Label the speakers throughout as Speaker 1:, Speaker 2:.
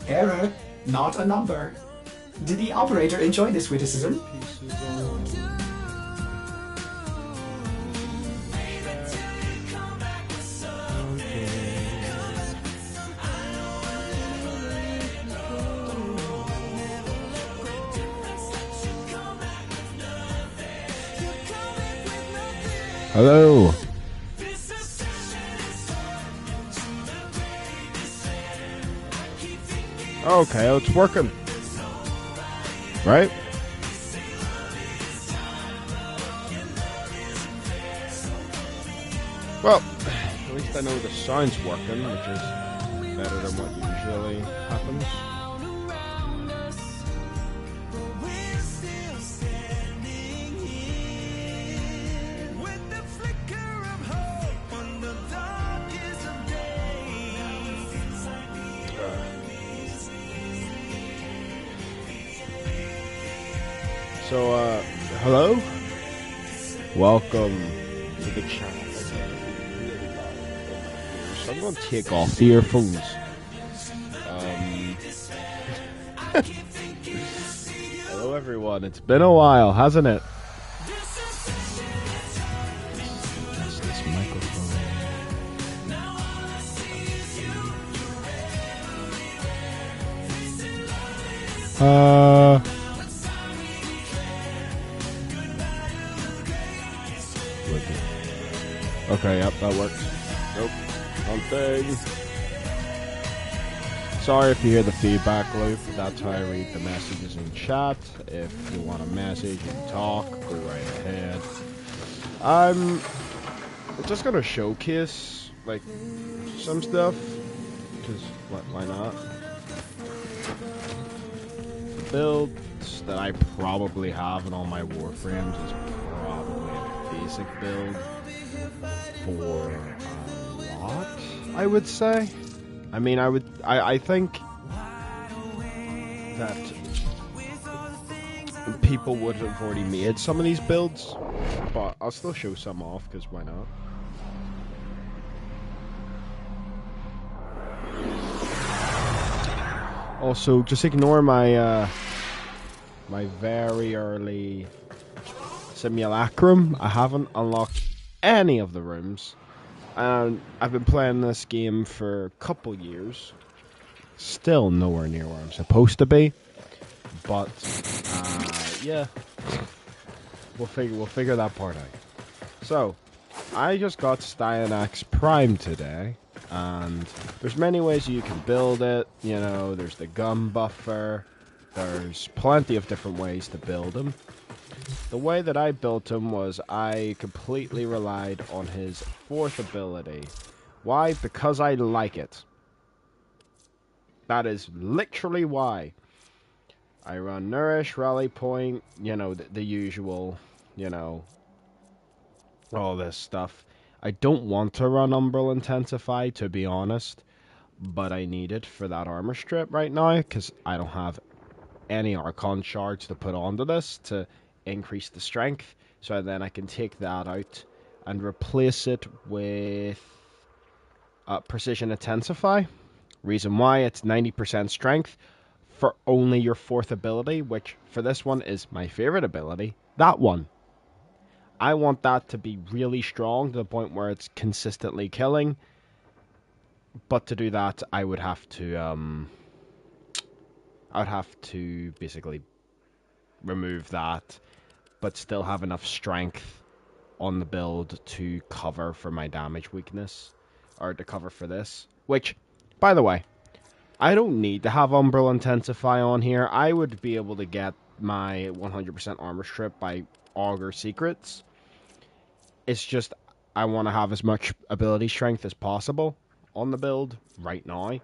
Speaker 1: Error, not a number. Did the operator enjoy this witticism?
Speaker 2: Hello. Okay, it's working. Right? Well, at least I know the sound's working, which is better than what usually happens. So, hello? Welcome to the channel. So I'm going to take off the earphones. Hello everyone, it's been a while, hasn't it? Just this microphone. Okay, yep, that works. Nope, wrong thing. Sorry if you hear the feedback loop. That's how I read the messages in chat. If you want a message and talk, go right ahead. I'm just gonna showcase like some stuff, because why not? The builds that I probably have in all my Warframes is probably a basic build for a lot, I would say. I mean, I think that people would have already made some of these builds, but I'll still show some off, because why not? Also, just ignore my, my very early simulacrum. I haven't unlocked any of the rooms. And I've been playing this game for a couple years. Still nowhere near where I'm supposed to be. But yeah, we'll figure that part out. So, I just got Styanax Prime today, and there's many ways you can build it. You know, there's the gun buffer. There's plenty of different ways to build him. The way that I built him was I completely relied on his 4th ability. Why? Because I like it. That is literally why. I run Nourish, Rally Point, you know, the usual, you know, all this stuff. I don't want to run Umbral Intensify, to be honest, but I need it for that armor strip right now, because I don't have any Archon shards to put onto this to increase the strength, so then I can take that out and replace it with Precision Intensify. Reason why, it's 90% strength for only your 4th ability, which for this one is my favorite ability, that one. I want that to be really strong to the point where it's consistently killing, but to do that I would have to basically remove that, but still have enough strength on the build to cover for my damage weakness, or to cover for this. Which, by the way, I don't need to have Umbral Intensify on here. I would be able to get my 100% armor strip by Augur Secrets. It's just, I want to have as much ability strength as possible on the build right now,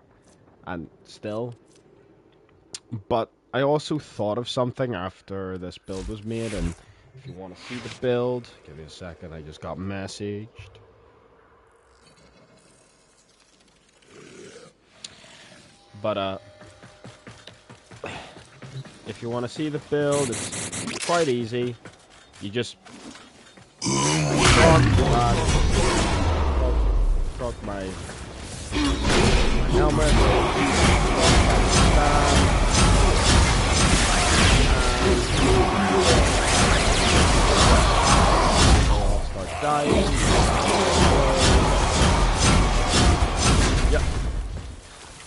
Speaker 2: and still. But I also thought of something after this build was made, and if you want to see the build, give me a second, I just got messaged. But, if you want to see the build, it's quite easy. You just proc my helmet,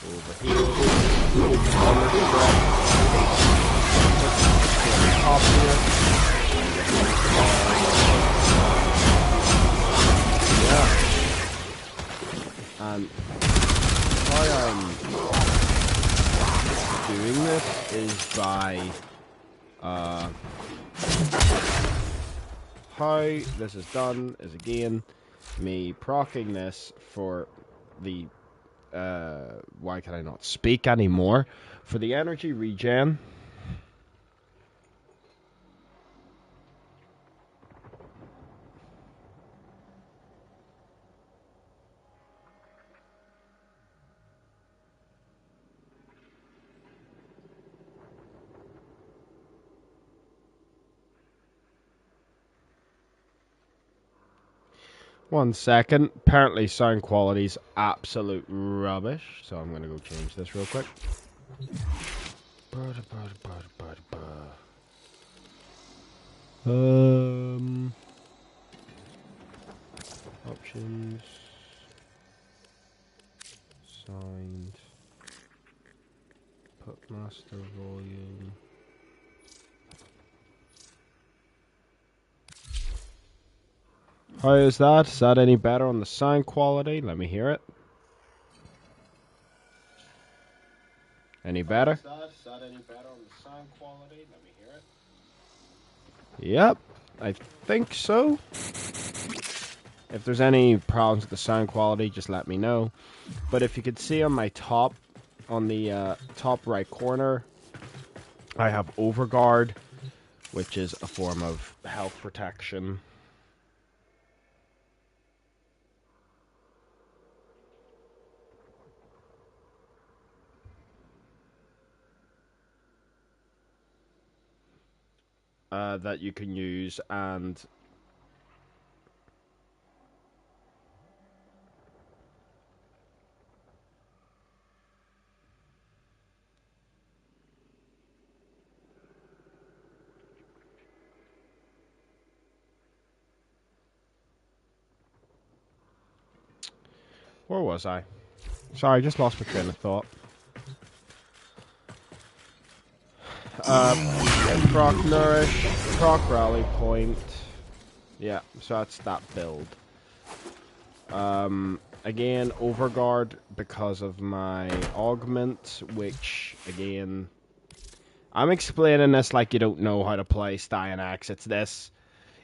Speaker 2: Over here. Armor strip. Top here. Yeah. And why I'm doing this is by how this is done is again me proccing this for the why can I not speak anymore? For the energy regen. One second. Apparently sound quality's absolute rubbish, so I'm gonna go change this real quick. Options. Sound. Put master volume. How is that? Is that any better on the sound quality? Let me hear it. Any better? Is that any better on the sound quality? Let me hear it. Yep, I think so. If there's any problems with the sound quality, just let me know. But if you could see on my top, on the top right corner, I have Overguard, which is a form of health protection. That you can use, and where was I? Sorry, I just lost my train of thought. Proc Nourish, Proc Rally Point. Yeah, so that's that build. Again, Overguard because of my Augment, which, again, I'm explaining this like you don't know how to play Styanax. It's this.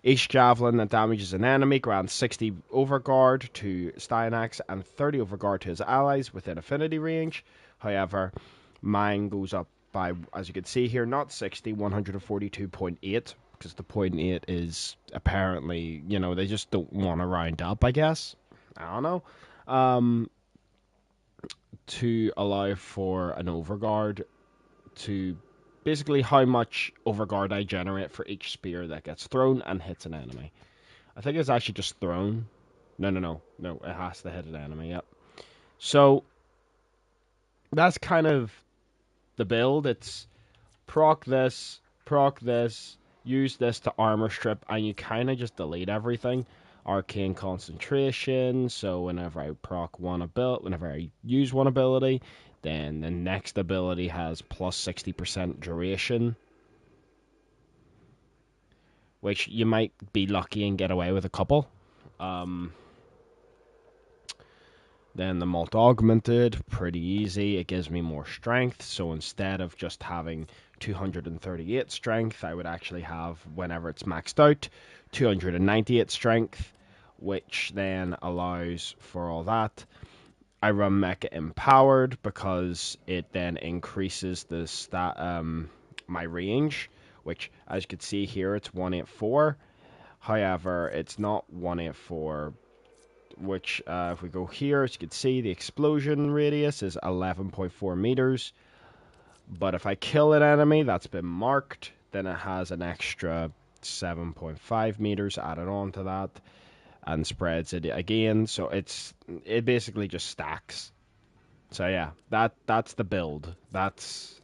Speaker 2: Each javelin that damages an enemy grants 60 Overguard to Styanax and 30 Overguard to his allies within affinity range. However, mine goes up by, as you can see here, not 60, 142.8, because the 0.8 is apparently, you know, they just don't want to round up, I guess. I don't know. To allow for an Overguard to basically how much Overguard I generate for each spear that gets thrown and hits an enemy. I think it's actually just thrown. No, it has to hit an enemy, yep. So, that's kind of the build. It's proc this, use this to armor strip, and you kind of just delete everything. Arcane concentration, so whenever I proc one ability, whenever I use one ability, then the next ability has plus 60% duration, which you might be lucky and get away with a couple. Then the Malt Augmented, pretty easy. It gives me more strength, so instead of just having 238 strength, I would actually have, whenever it's maxed out, 298 strength, which then allows for all that. I run Mecha Empowered because it then increases the my range, which, as you can see here, it's 184. However, it's not 184, which, if we go here, as you can see, the explosion radius is 11.4 meters. But if I kill an enemy that's been marked, then it has an extra 7.5 meters added on to that and spreads it again. So it basically just stacks. So yeah, that's the build. That's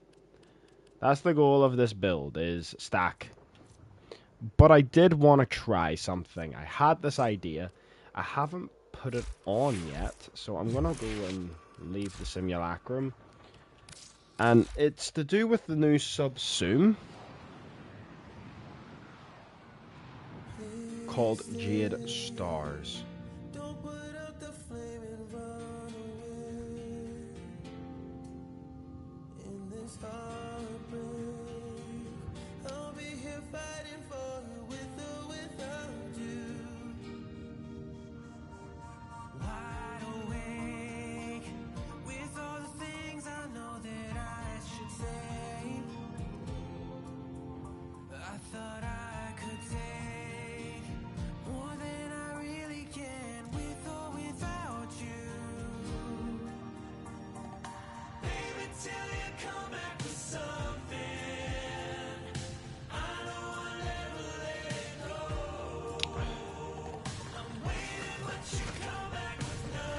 Speaker 2: the goal of this build, is stack. But I did want to try something. I had this idea. I haven't put it on yet, so I'm gonna go and leave the simulacrum. And it's to do with the new Subsume called Jade Stars.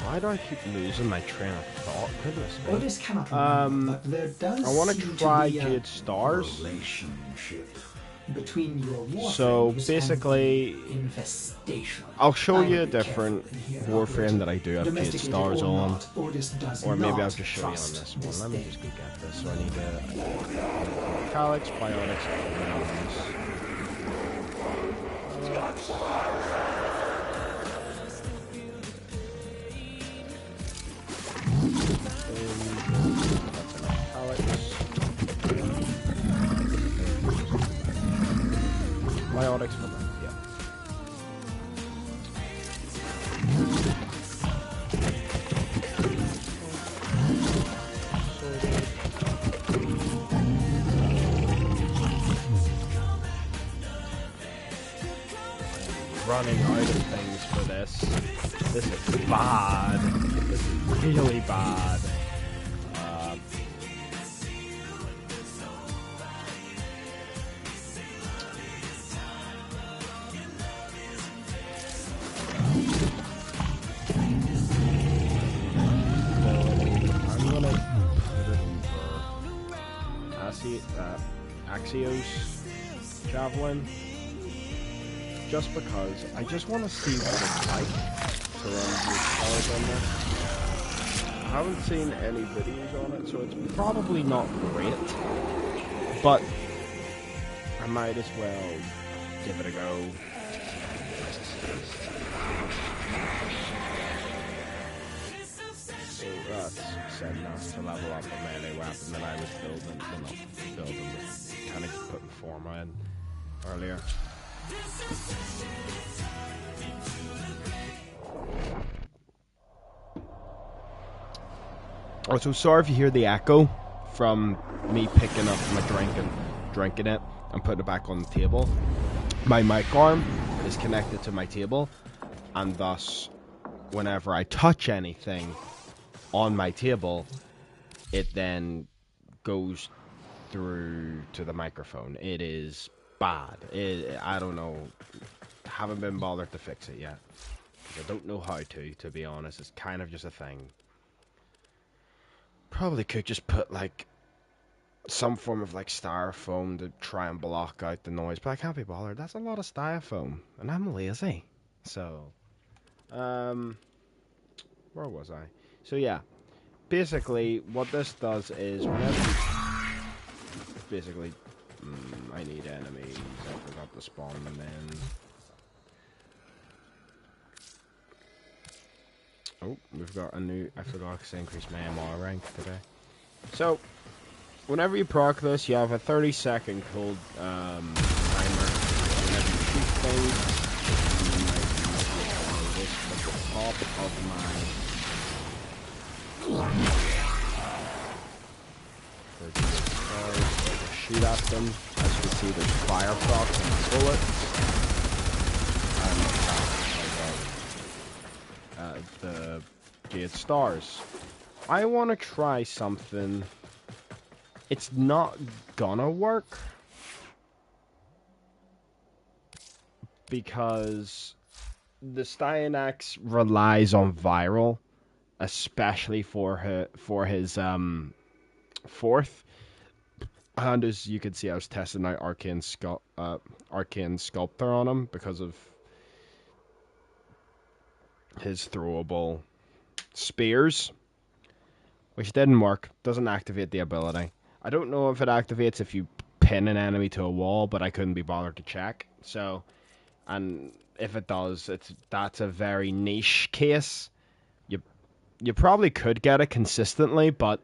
Speaker 2: Why do I keep losing my train of thought? Goodness me.
Speaker 1: Otis cannot remember, but there does
Speaker 2: I want to
Speaker 1: seem
Speaker 2: try
Speaker 1: be a
Speaker 2: Jade Stars.
Speaker 1: relationship between your Warframes
Speaker 2: So basically,
Speaker 1: and the infestation.
Speaker 2: I'll show
Speaker 1: I
Speaker 2: you a
Speaker 1: would be
Speaker 2: different
Speaker 1: careful here,
Speaker 2: Warframe that I do have Jade
Speaker 1: Domesticated
Speaker 2: Stars
Speaker 1: or
Speaker 2: on.
Speaker 1: not, Otis does
Speaker 2: Or maybe
Speaker 1: not
Speaker 2: I'll just show you on
Speaker 1: trust
Speaker 2: this one. Let me
Speaker 1: thing.
Speaker 2: just go get this. So I need Calyx, Biotics, Realms. Biotics for that, yeah. Running out of things for this. This is bad. This is really bad. I'm gonna put it over Axios Javelin. Just because I just want to see what it's like to run Jade Stars on this. I haven't seen any videos on it, so it's probably not great, but I might as well give it a go. So that's set enough to level up a melee weapon that I was building, well not building, but kind of just putting forma in earlier. Also, sorry if you hear the echo from me picking up my drink and drinking it and putting it back on the table. My mic arm is connected to my table, and thus, whenever I touch anything on my table, it then goes through to the microphone. It is bad. I don't know. Haven't been bothered to fix it yet. I don't know how to be honest. It's kind of just a thing. Probably could just put like some form of like styrofoam to try and block out the noise, but I can't be bothered. That's a lot of styrofoam, and I'm lazy. So, where was I? So yeah, basically what this does is whenever you basically, I need enemies. I forgot to spawn them in. Oh, we've got a new... I forgot to increase my MR rank today. So, whenever you proc this, you have a 30-second cold timer. Whenever you shoot things, you might this at the top of my... shoot at them. As you can see, there's fire procs and bullets. The Jade Stars. I want to try something. It's not gonna work because the Styanax relies on viral, especially for his fourth. And as you can see, I was testing out Arcane Sculptor on him because of his throwable spears. which didn't work. Doesn't activate the ability. I don't know if it activates if you pin an enemy to a wall, but I couldn't be bothered to check. So, and if it does, that's a very niche case. You you probably could get it consistently, but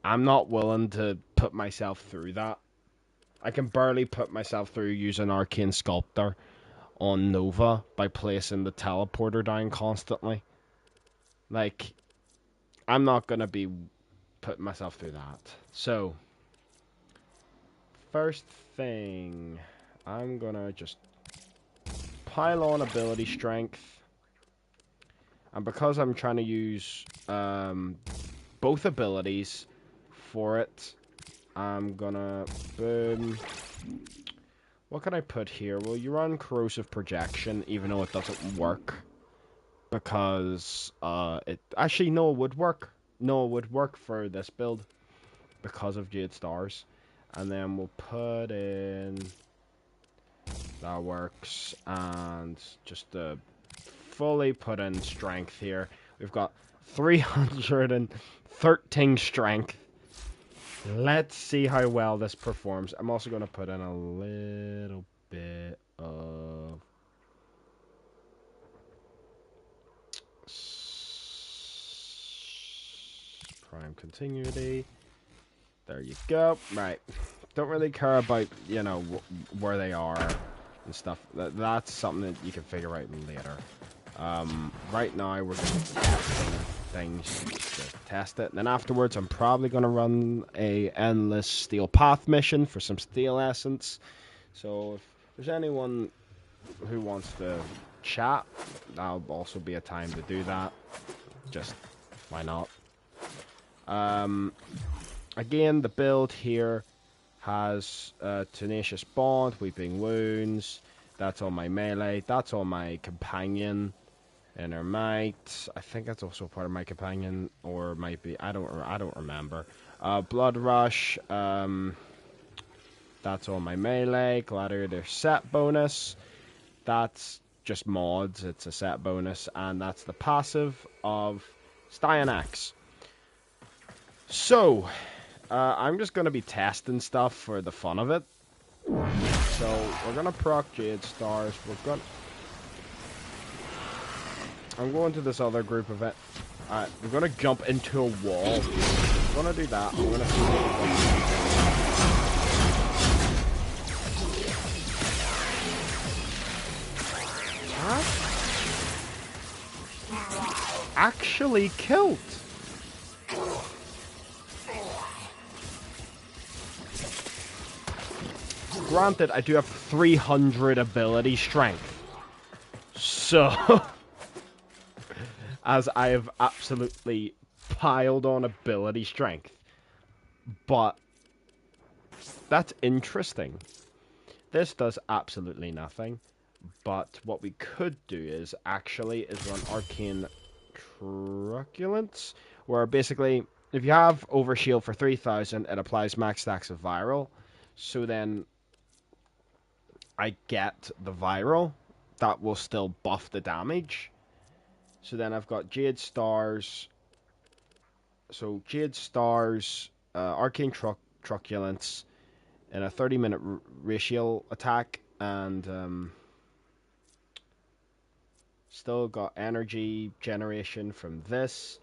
Speaker 2: I'm not willing to put myself through that. I can barely put myself through using Arcane Sculptor on Nova by placing the teleporter down constantly. Like, I'm not gonna be putting myself through that. So, first thing, I'm gonna just pile on ability strength. And because I'm trying to use both abilities for it, I'm gonna boom. What can I put here? Well, you run corrosive projection, even though it doesn't work. Because it actually no, it would work. No, it would work for this build because of Jade Stars. And then we'll put in that works, and just fully put in strength here. We've got 313 strength. Let's see how well this performs. I'm also going to put in a little bit of prime continuity. There you go. Right. Don't really care about, you know, where they are and stuff. That's something that you can figure out later. Right now, we're just testing things to test it. And then afterwards, I'm probably going to run a endless steel path mission for some steel essence. So if there's anyone who wants to chat, that'll also be a time to do that. Just, why not? Again, the build here has Tenacious Bond, Weeping Wounds. That's on my melee. That's on my companion. Inner Might. I think that's also part of my companion, or might be. I don't remember. Blood Rush. That's on my melee. Gladiator set bonus. That's just mods. It's a set bonus, and that's the passive of Styanax. So, I'm just going to be testing stuff for the fun of it. So, we're going to proc Jade Stars. I'm going to this other group event. We're going to jump into a wall. I'm going to do that. I'm going to see what actually killed. Granted, I do have 300 ability strength. So, as I have absolutely piled on ability strength. But, that's interesting. This does absolutely nothing. But what we could do is run Arcane Truculence, where basically, if you have Overshield for 3000, it applies max stacks of Viral. So then, I get the Viral. That will still buff the damage. So then I've got Jade Stars. So Jade Stars, Arcane Truculence, in a 30-minute ratio attack, and still got energy generation from this.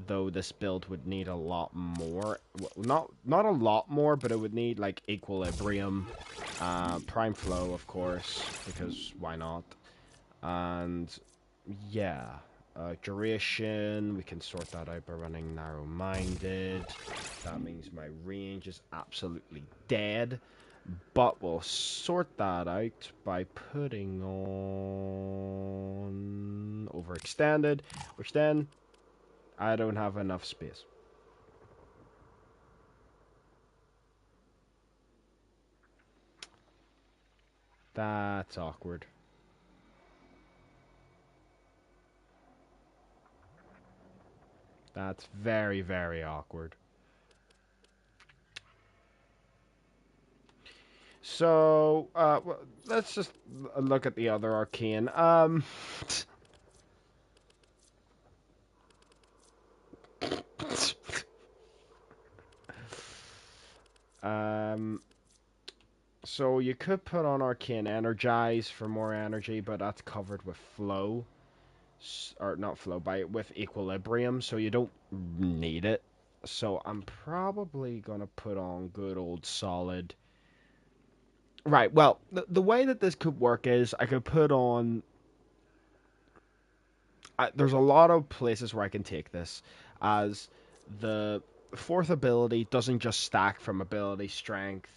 Speaker 2: Though this build would need a lot more. Not a lot more, but it would need like Equilibrium, Prime Flow, of course, because why not? And yeah, duration, we can sort that out by running Narrow-Minded. That means my range is absolutely dead. But we'll sort that out by putting on Overextended, which then I don't have enough space. That's awkward. That's very, very awkward. So, well, let's just look at the other Arcane. So you could put on Arcane Energize for more energy, but that's covered with Flow. Or not Flow, with Equilibrium, so you don't need it. So I'm probably going to put on good old solid. Right, well, the way that this could work is I could put on... there's a lot of places where I can take this, as the fourth ability doesn't just stack from ability strength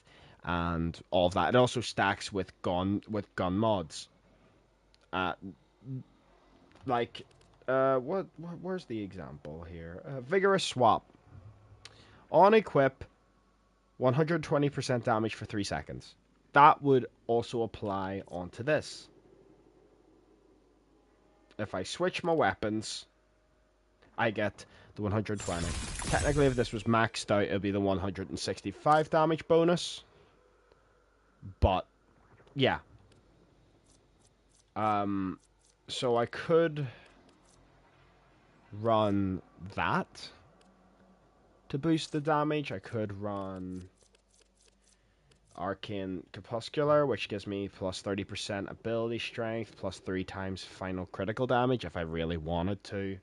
Speaker 2: and all of that. It also stacks with gun mods. Like, where's the example here? Vigorous Swap. On equip, 120% damage for 3 seconds. That would also apply onto this. If I switch my weapons, I get the 120. Technically, if this was maxed out, it would be the 165 damage bonus. But, yeah. So I could run that to boost the damage. I could run Arcane Crepuscular, which gives me plus 30% ability strength, plus 3 times final critical damage if I really wanted to.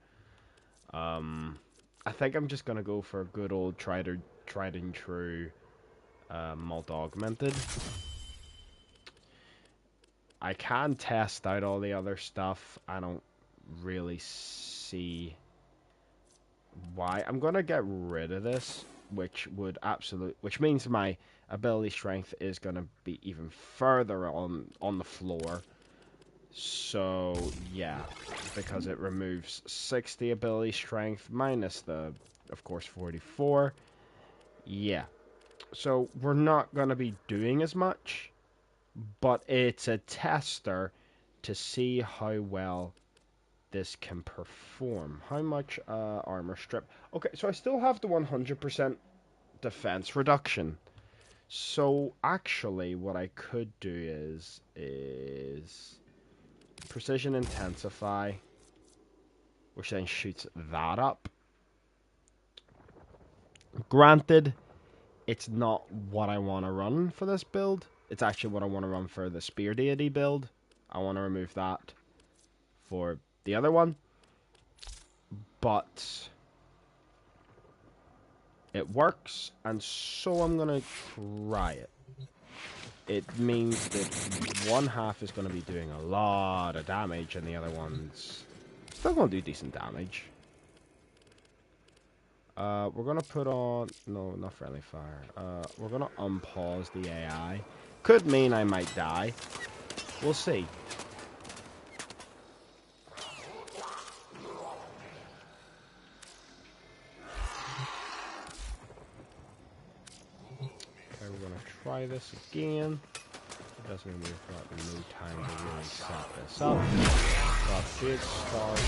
Speaker 2: I think I'm just going to go for a good old tried and true Mult Augmented. I can test out all the other stuff. I don't really see why. I'm going to get rid of this, which means my ability strength is going to be even further on the floor. So, yeah, because it removes 60 ability strength minus the, of course, 44. Yeah. So, we're not going to be doing as much, but it's a tester to see how well this can perform. How much armor strip? Okay, so I still have the 100% defense reduction. So actually what I could do is Precision Intensify, which then shoots that up. Granted, it's not what I want to run for this build. It's actually what I want to run for the Spear Deity build. I want to remove that for the other one. But it works, and so I'm going to try it. It means that one half is going to be doing a lot of damage, and the other one's still going to do decent damage. We're going to put on... No, not Friendly Fire. We're going to unpause the AI. Could mean I might die. We'll see. Okay, we're going to try this again. It doesn't mean we've got no time to really set this up. Got big stars.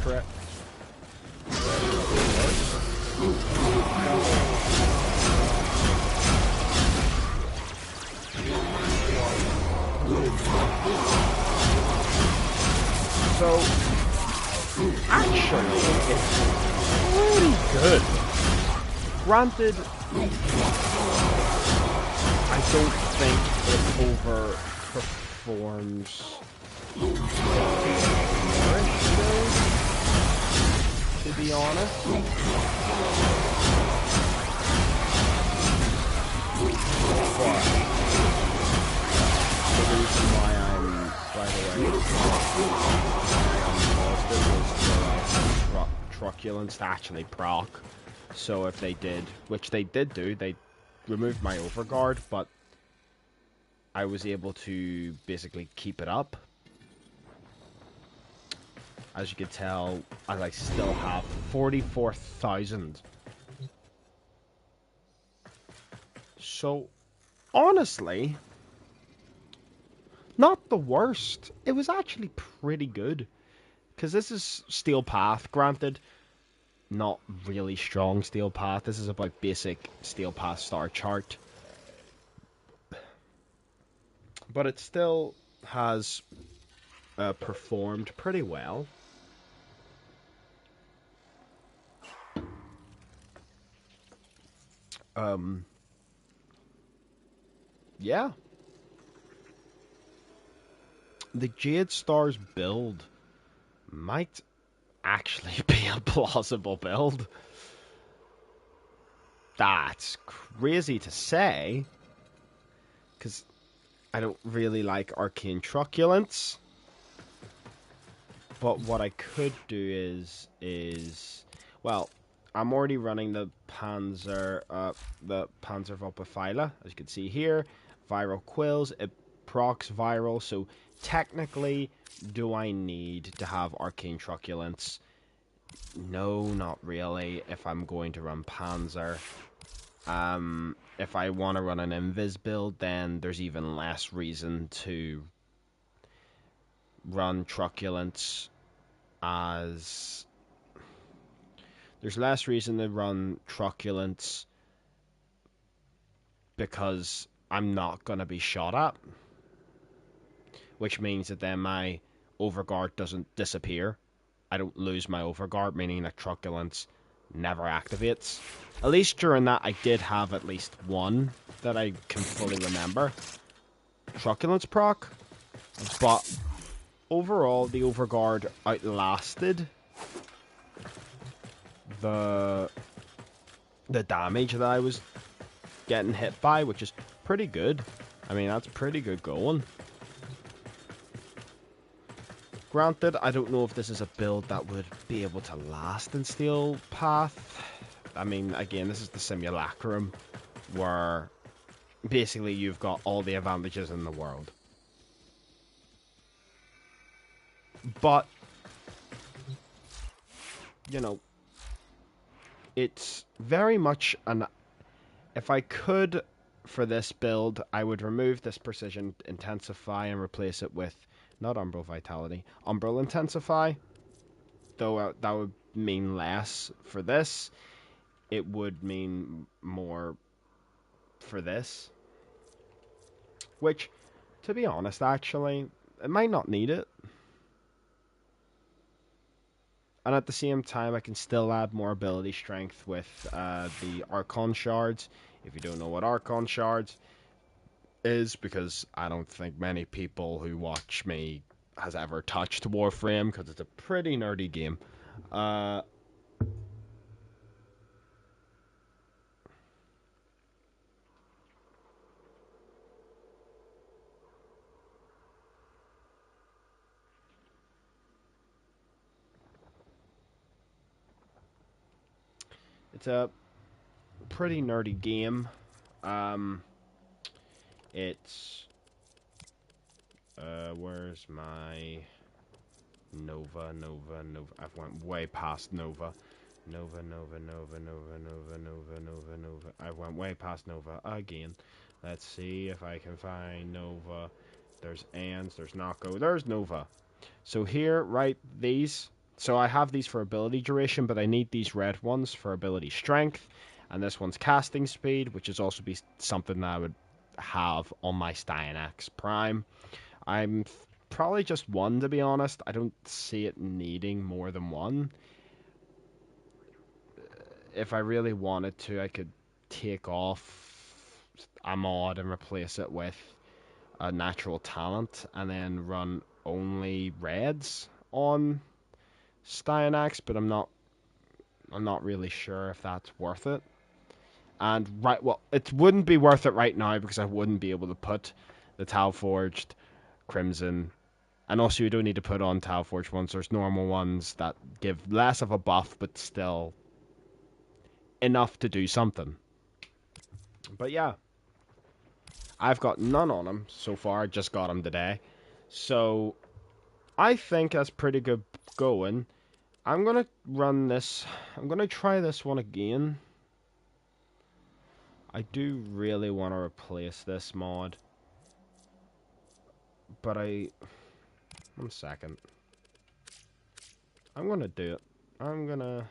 Speaker 2: Correct. So, actually, it's pretty good. Granted, I don't think it overperforms to be honest. But the reason why I'm, by the way, truculence to actually proc. So if they did, which they did do, they removed my overguard, but I was able to basically keep it up. As you can tell, I still have 44,000. So, honestly, not the worst. It was actually pretty good. Because this is Steel Path, granted, not really strong Steel Path. This is about basic Steel Path star chart. But it still has performed pretty well. Yeah. The Jade Stars build might actually be a plausible build. That's crazy to say, because I don't really like Arcane Truculence. But what I could do is well, I'm already running the Panzer Vopophyla, as you can see here. Viral Quills, it procs viral, so technically, do I need to have Arcane Truculence? No, not really, if I'm going to run Panzer. If I want to run an Invis build, then there's even less reason to run Truculence, as there's less reason to run Truculence because I'm not going to be shot at, which means that then my Overguard doesn't disappear. I don't lose my Overguard, meaning that Truculence never activates. At least during that, I did have at least one that I can fully remember. Truculence proc, but overall, the Overguard outlasted the damage that I was getting hit by, which is pretty good. I mean, that's pretty good going. Granted, I don't know if this is a build that would be able to last in Steel Path. I mean, again, this is the Simulacrum, where basically you've got all the advantages in the world. But, you know, it's very much an... If I could, for this build, I would remove this Precision Intensify and replace it with, not Umbral Vitality, Umbral Intensify. Though that would mean less for this. It would mean more for this. Which, to be honest, actually, it might not need it. And at the same time, I can still add more ability strength with the Archon Shards. If you don't know what Archon Shards is, because I don't think many people who watch me has ever touched Warframe, because it's a pretty nerdy game. It's a pretty nerdy game. It's where's my Nova? I've went way past Nova. Nova. I went way past Nova again. Let's see if I can find Nova. There's Ans, there's Nako, there's Nova. So here, right, these. So I have these for ability duration, but I need these red ones for ability strength. And this one's casting speed, which is also be something that I would have on my Styanax Prime. I'm probably just one, to be honest. I don't see it needing more than one. If I really wanted to, I could take off a mod and replace it with a natural talent, and then run only reds on Styanax, but I'm not really sure if that's worth it. And well, it wouldn't be worth it right now because I wouldn't be able to put the Tau Forged, Crimson, and also you don't need to put on Tau Forged ones. There's normal ones that give less of a buff, but still enough to do something. But yeah, I've got none on him so far. I just got him today, so I think that's pretty good going. I'm gonna run this. I'm gonna try this one again. I do really want to replace this mod, But one second. I'm gonna do it. I'm gonna...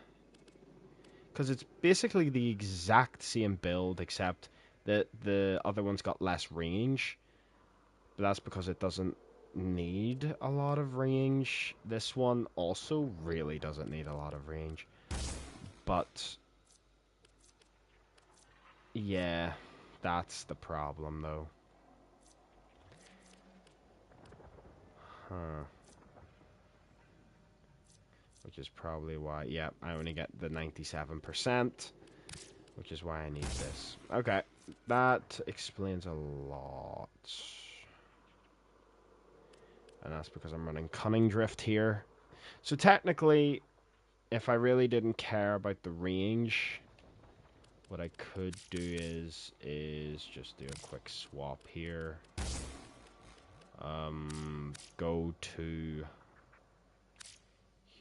Speaker 2: Because it's basically the exact same build, except that the other one's got less range. But that's because it doesn't need a lot of range. This one also really doesn't need a lot of range. But... yeah, that's the problem, though. Huh. Which is probably why, yeah, I only get the 97%, which is why I need this. Okay, that explains a lot. And that's because I'm running Cunning Drift here. So technically, if I really didn't care about the range, what I could do is just do a quick swap here. Go to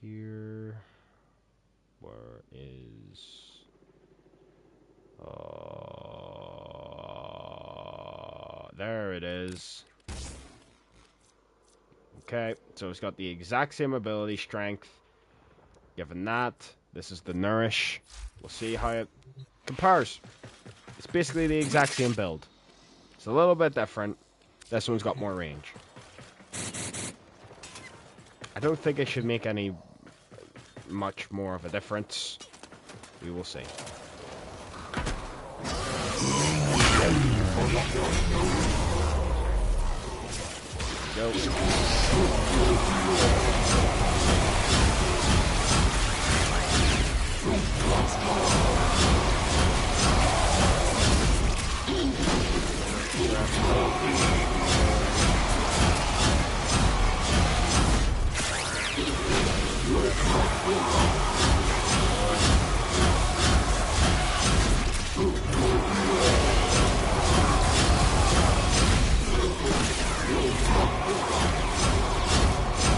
Speaker 2: here. Where is... there it is. Okay, so it's got the exact same ability strength. Given that, this is the Nourish. We'll see how it compares. It's basically the exact same build. It's a little bit different. This one's got more range. I don't think it should make any much more of a difference. We will see. Go.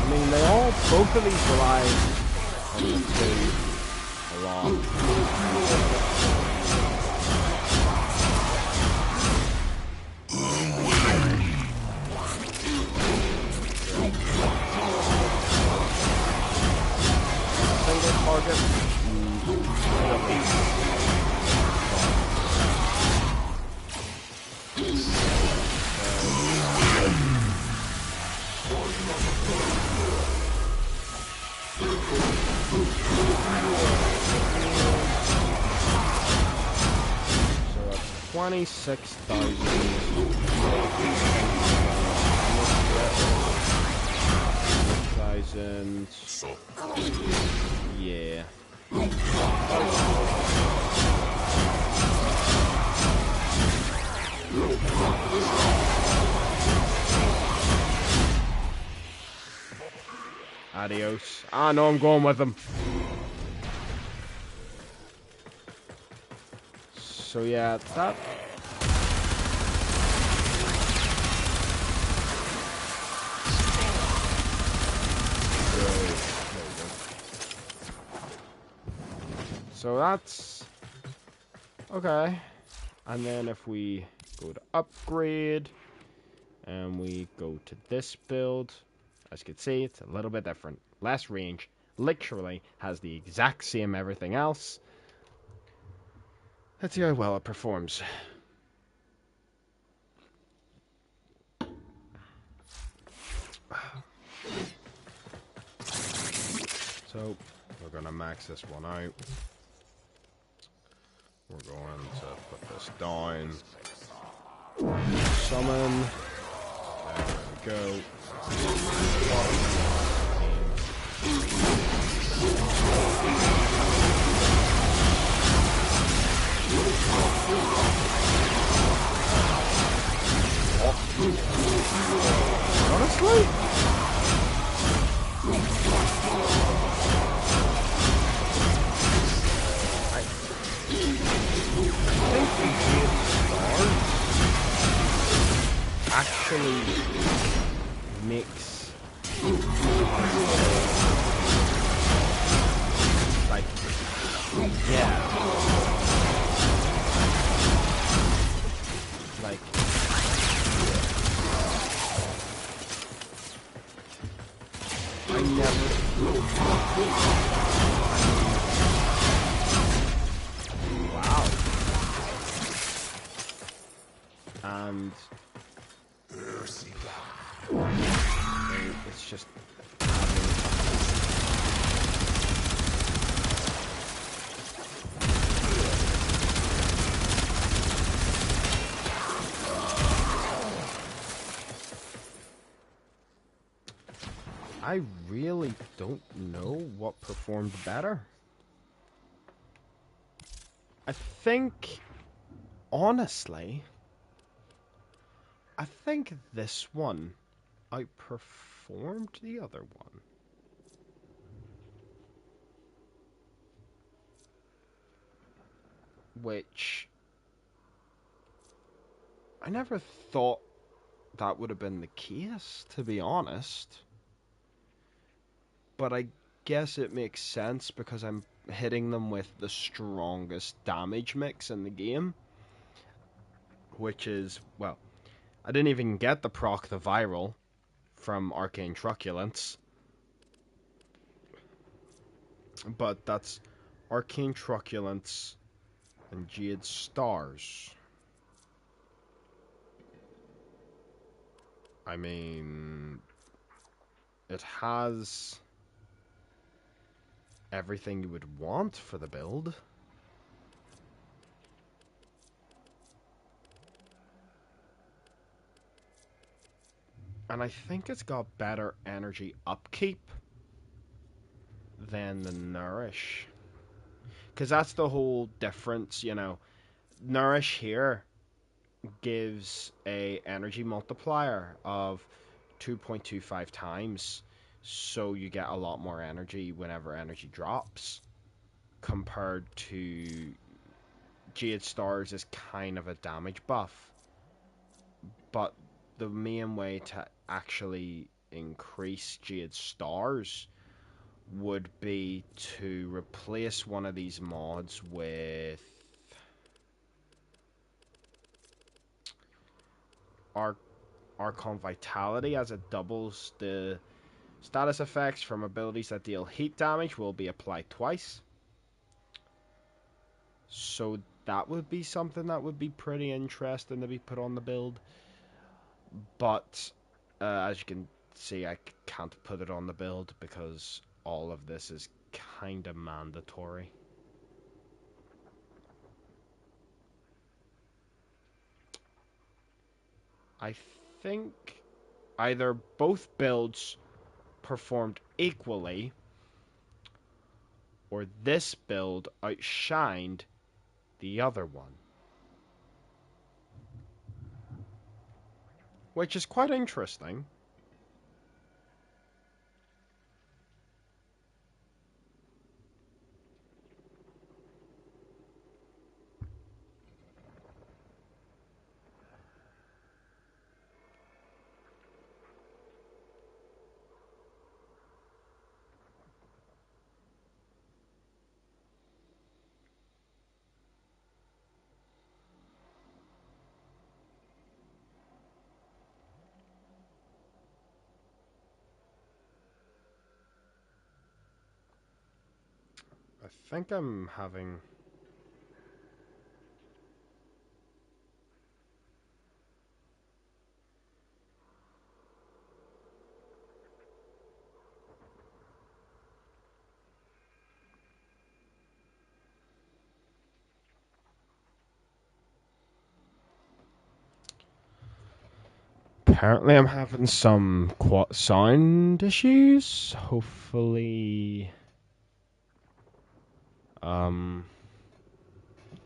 Speaker 2: I mean, both of these rely on the two a lot. Single target. So that's 26,000. Yeah. Adios. Ah, no, I'm going with them. So yeah, that... So that's... okay. And then if we go to upgrade, and we go to this build, as you can see, it's a little bit different. Less range, literally has the exact same everything else. Let's see how well it performs. So, we're going to max this one out. We're going to put this down. Summon. There we go. Honestly? I think the game stars actually makes like, yeah, like I never... Wow. And... it's just... I really don't know what performed better. I think, honestly, I think this one outperformed the other one. Which, I never thought that would have been the case, to be honest. But I guess it makes sense because I'm hitting them with the strongest damage mix in the game. Which is, well, I didn't even get the proc the viral from Arcane Truculence. But that's Arcane Truculence and Jade Stars. I mean, it has everything you would want for the build. And I think it's got better energy upkeep than the Nourish. Because that's the whole difference, you know. Nourish here gives a energy multiplier of 2.25 times. So you get a lot more energy whenever energy drops. Compared to Jade Stars is kind of a damage buff. But the main way to actually increase Jade Stars would be to replace one of these mods with Archon Vitality, as it doubles the status effects from abilities that deal heat damage will be applied twice. So that would be something that would be pretty interesting to be put on the build. But as you can see, I can't put it on the build because all of this is kind of mandatory. I think either both builds performed equally, or this build outshined the other one. Which is quite interesting. I think I'm having... Apparently I'm having some sound issues. Hopefully...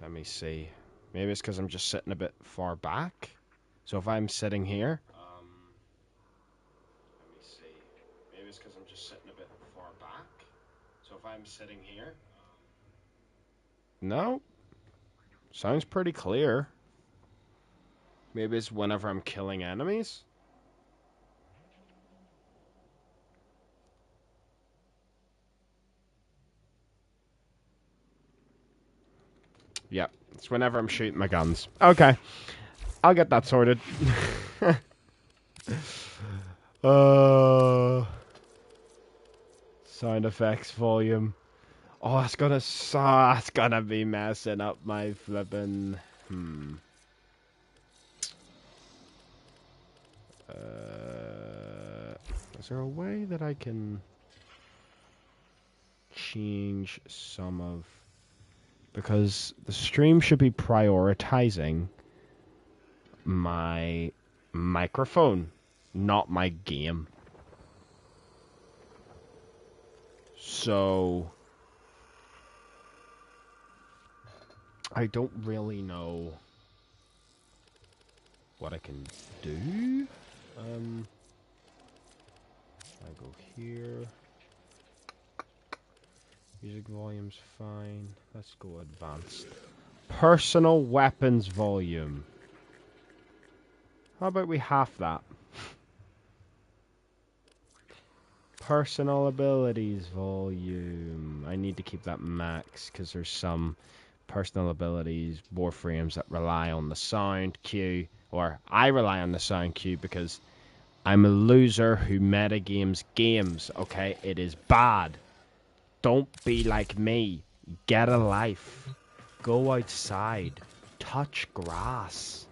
Speaker 2: let me see. Maybe it's because I'm just sitting a bit far back. So if I'm sitting here... let me see. Maybe it's because I'm just sitting a bit far back. So if I'm sitting here... No. Sounds pretty clear. Maybe it's whenever I'm killing enemies. Yep, it's whenever I'm shooting my guns. Okay, I'll get that sorted. uh, Sound effects volume. Oh, that's gonna be messing up my flippin'. Is there a way that I can change some of? Because the stream should be prioritizing my microphone, not my game. So I don't really know what I can do. I go here. Music volume's fine. Let's go advanced. Personal weapons volume. How about we half that? Personal abilities volume. I need to keep that max because there's some personal abilities, Warframes that rely on the sound cue. Or I rely on the sound cue because I'm a loser who metagames games, okay? It is bad. Don't be like me. Get a life. Go outside. Touch grass.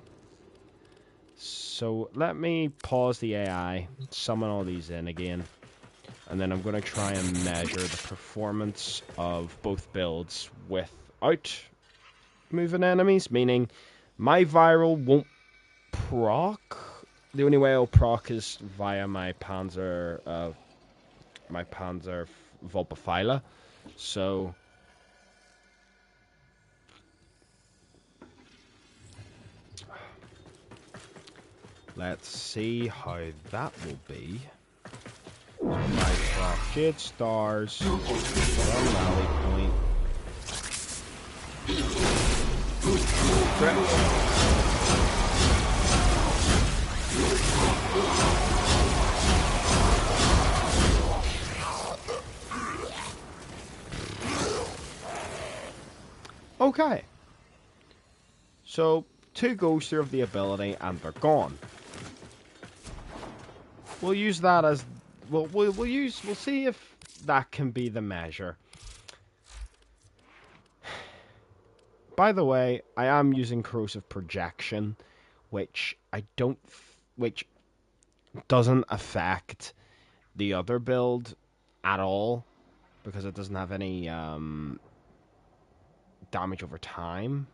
Speaker 2: So let me pause the AI, summon all these in again, and then I'm going to try and measure the performance of both builds without moving enemies, meaning my viral won't proc. The only way it'll proc is via my Panzer Vulpaphyla. So let's see how that will be. So my proc Jade Stars, one rally point. Okay. So 2 goes through of the ability and they're gone. We'll use that as we'll see if that can be the measure. By the way, I am using corrosive projection, which doesn't affect the other build at all because it doesn't have any damage over time.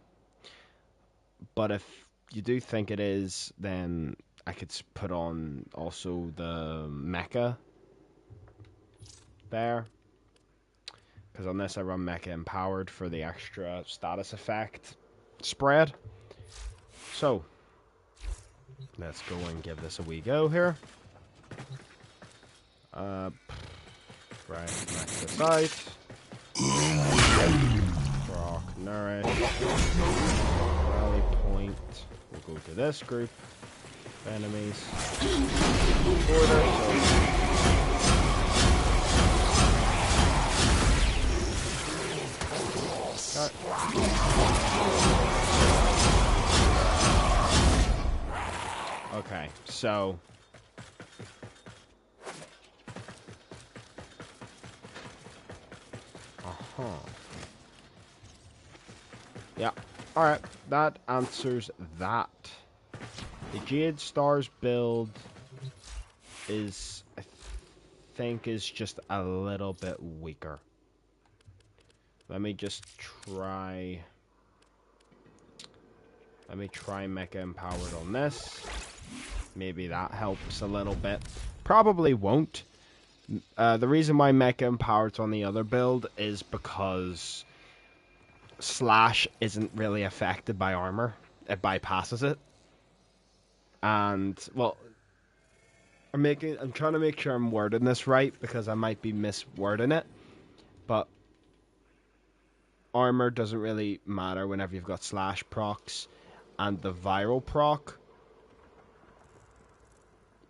Speaker 2: But if you do think it is, then I could put on also the mecha there. Because on this I run mecha empowered for the extra status effect spread. So, let's go and give this a wee go here. Right, max this out. Proc, nourish. Rally point. We'll go to this group of enemies. Border, okay, so yeah, alright, that answers that. The Jade Stars build is, I think, is just a little bit weaker. Let me just try. Let me try Mecha Empowered on this. Maybe that helps a little bit. Probably won't. The reason why Mecha Empowered's on the other build is because Slash isn't really affected by armor. It bypasses it. And, well, I'm trying to make sure I'm wording this right because I might be miswording it. But armor doesn't really matter whenever you've got Slash procs, and the viral proc,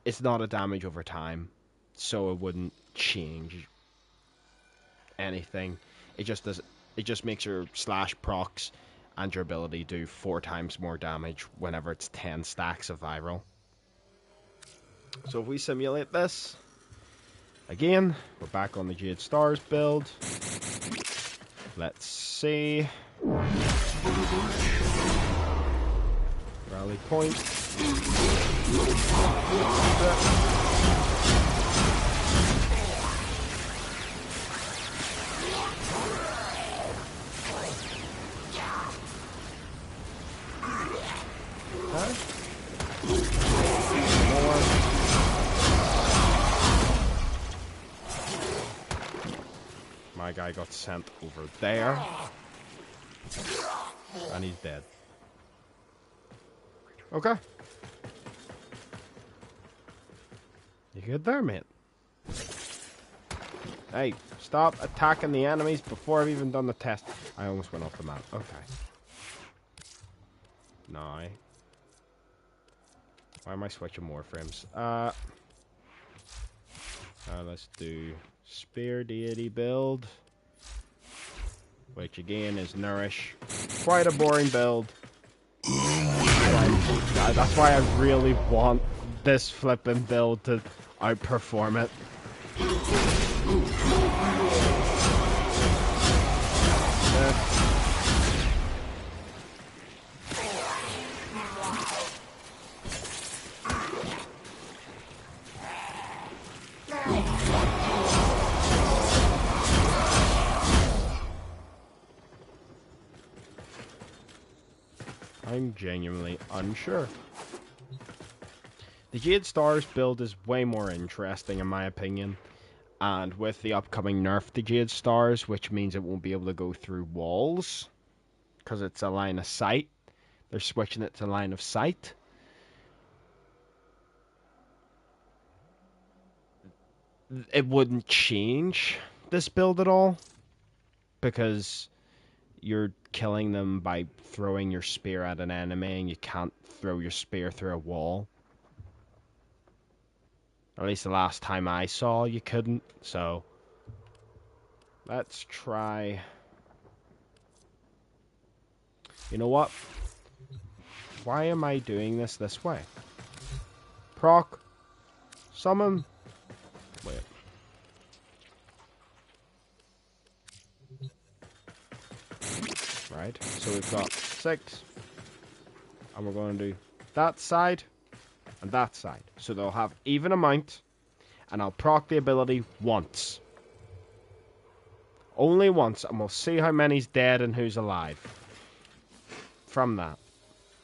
Speaker 2: it's not a damage over time, so it wouldn't change anything. It just makes your Slash procs and your ability do 4 times more damage whenever it's 10 stacks of viral. So if we simulate this, Again, we're back on the Jade Stars build. Let's see. Rally point. My guy got sent over there. And he's dead. Okay. You good there, mate? Hey, stop attacking the enemies before I've even done the test. I almost went off the map. Okay. Now. Why am I switching Warframes? Let's do Spear Deity build. Which again is Nourish. Quite a boring build. That's why I really want this flipping build to outperform it. I'm genuinely unsure. The Jade Stars build is way more interesting in my opinion. And with the upcoming nerf to Jade Stars, which means it won't be able to go through walls, because it's a line of sight. They're switching it to line of sight. It wouldn't change this build at all, because you're killing them by throwing your spear at an enemy, and you can't throw your spear through a wall. Or at least the last time I saw, you couldn't. So, let's try. You know what? Why am I doing this way? Proc. Summon. Wait. Right, so we've got 6. And we're going to do that side and that side. So they'll have even amount. And I'll proc the ability once. Only once. And we'll see how many's dead and who's alive. From that.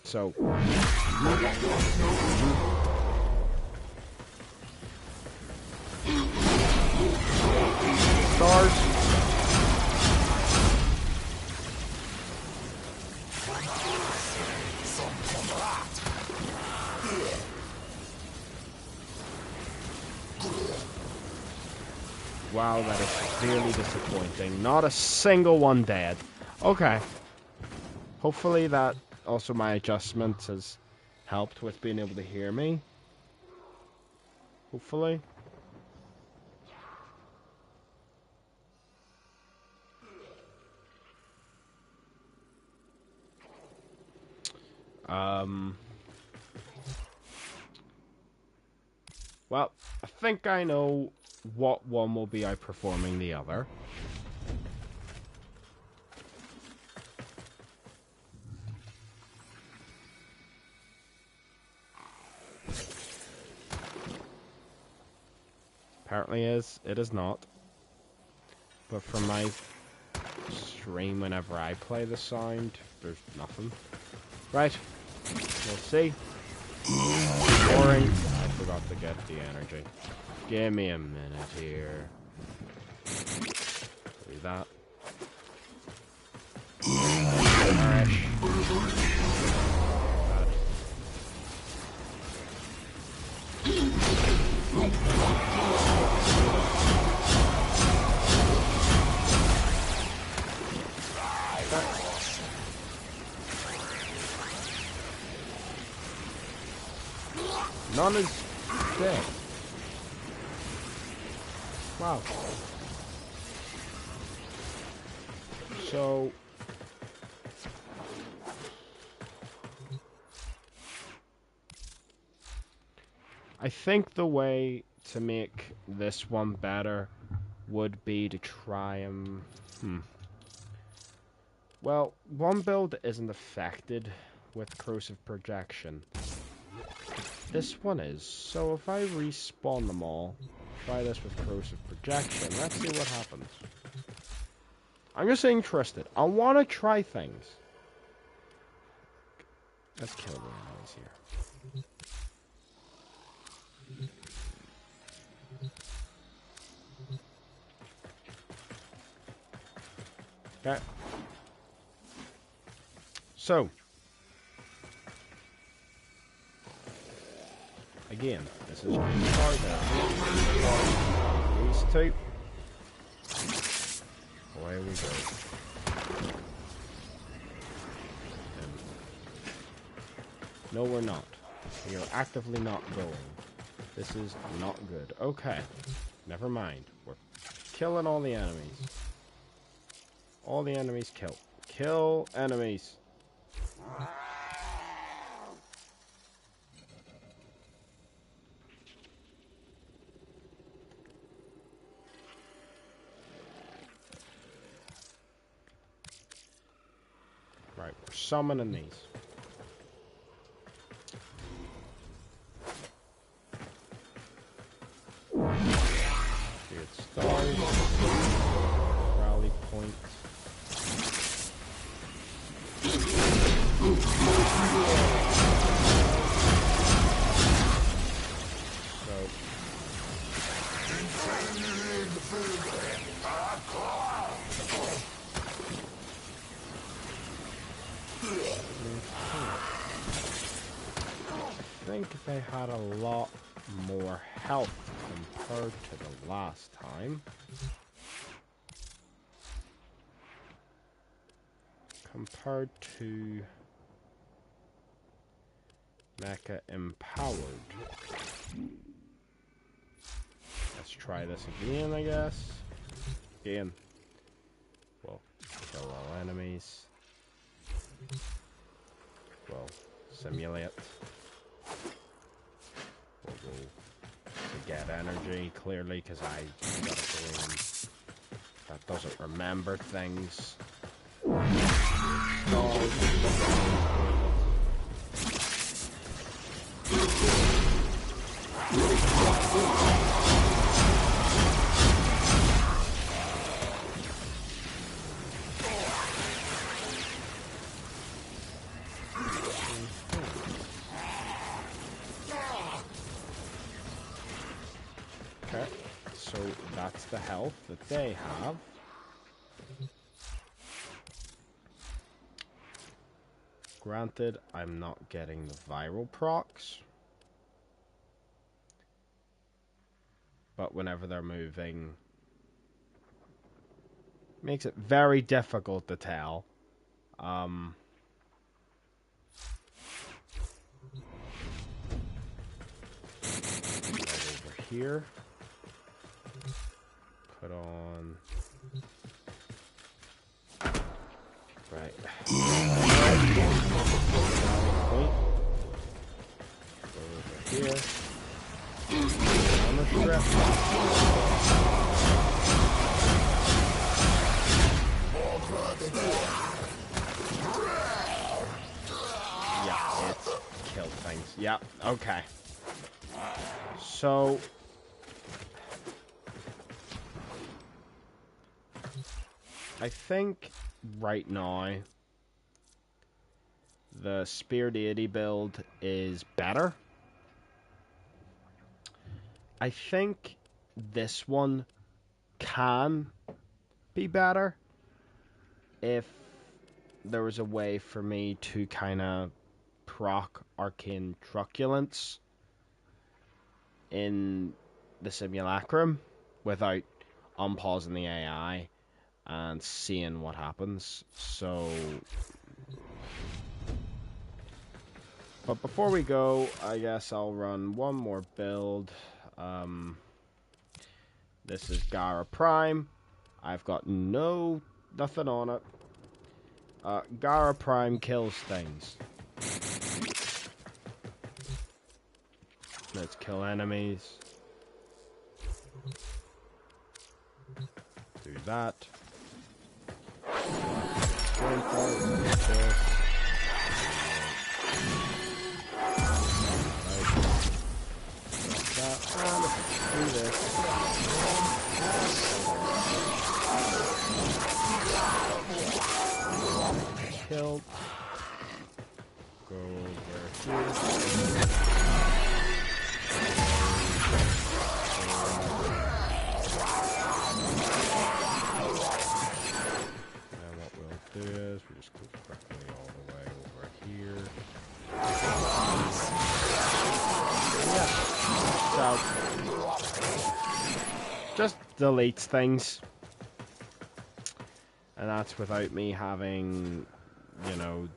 Speaker 2: So. Stars. Wow, that is severely disappointing. Not a single one dead. Okay. Hopefully that also my adjustments has helped with being able to hear me. Hopefully. Well, I think I know what one will be outperforming the other. Apparently it is not. But from my stream whenever I play the sound, there's nothing. Right, we'll see. Boring. I forgot to get the energy. Give me a minute here. Do that. Nourish. None is dead. Wow. So I think the way to make this one better would be to try and... Well, one build isn't affected with corrosive projection. This one is, so if I respawn them all, try this with corrosive projection, let's see what happens. I'm just interested. I want to try things. Let's kill the enemies here. Okay. So, again, this is hard. These two. Away we go. No, we're not. We are actively not going. This is not good. Okay. Never mind. We're killing all the enemies. All the enemies kill. Kill enemies. Right, we're summoning these. Weird stars. Rally point. I think they had a lot more health compared to the last time. Compared to Mecha Empowered. Let's try this again, I guess. Again. We'll kill all enemies. We'll simulate. We'll go to get energy, clearly, because I got a brain that doesn't remember things. Okay, so that's the health that they have. Granted, I'm not getting the viral procs. But whenever they're moving, makes it very difficult to tell. Right over here. Put on... Right. Go over here. Armor strip. Yeah, it's killed things. Yeah, okay. So... I think right now the Spear Deity build is better. I think this one can be better if there was a way for me to kind of proc Arcane Truculence in the Simulacrum without unpausing the AI and seeing what happens. So, but before we go, I guess I'll run one more build. This is Gara Prime. I've got nothing on it. Gara Prime kills things. Let's kill enemies. Do that. Going forward like this. That. And do this. Killed. Go over here. And what we'll do is we just go quickly all the way over here. Yeah. So just deletes things. And that's without me having, you know,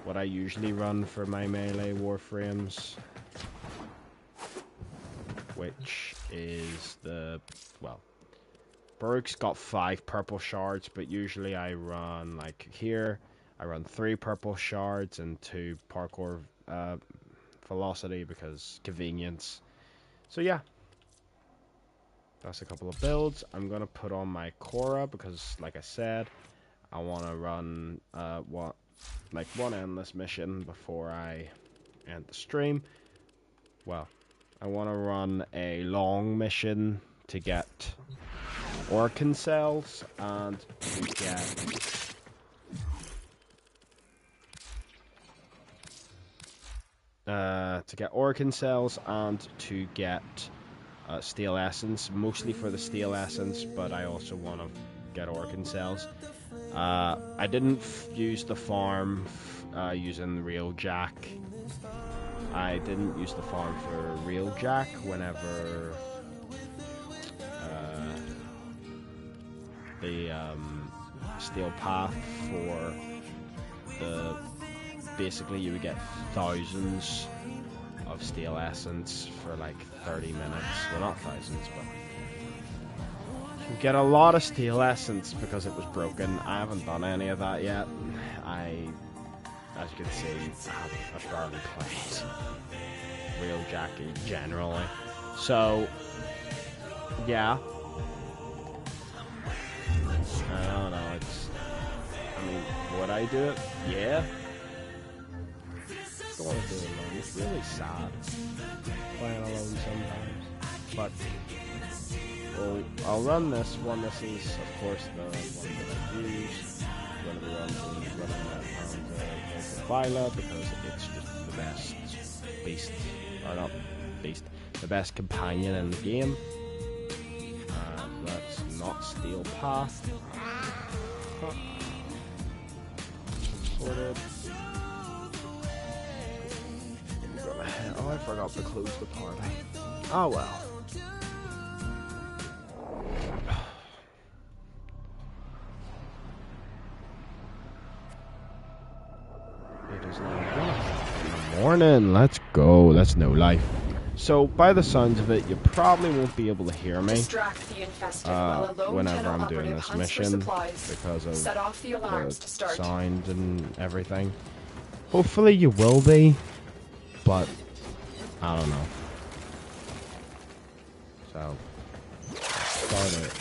Speaker 2: what I usually run for my melee warframes, which is Berg's got 5 purple shards, but usually I run, like here, I run 3 purple shards and 2 parkour velocity because convenience. So yeah. That's a couple of builds. I'm going to put on my Cora because, like I said, I want to run one endless mission before I end the stream. Well, I want to run a long mission to get Orkin cells and to get Orkin cells and to get steel essence, mostly for the steel essence, but I also want to get Orkin cells. I didn't use the farm using real jack. I didn't use the farm for real jack whenever the steel path for basically you would get thousands of steel essence for like 30 minutes. Well, not thousands, but you get a lot of steel essence because it was broken. I haven't done any of that yet. As you can see, I've barely played real Jackie generally. So, yeah. I don't know, would I do it? Yeah. I don't want to do it alone. It's really sad playing alone sometimes. But I'll run this one. This is, of course, the one that I use. One of the ones running that Vila because it's just the best beast, or not beast, the best companion in the game. That's not Steel Path. Sorted. Oh, I forgot to close the party. Oh well. It is now 1 in the morning. Let's go. That's no life. So, by the sounds of it, you probably won't be able to hear me whenever I'm doing this mission because of the sound and everything. Hopefully you will be, but I don't know. So, start it.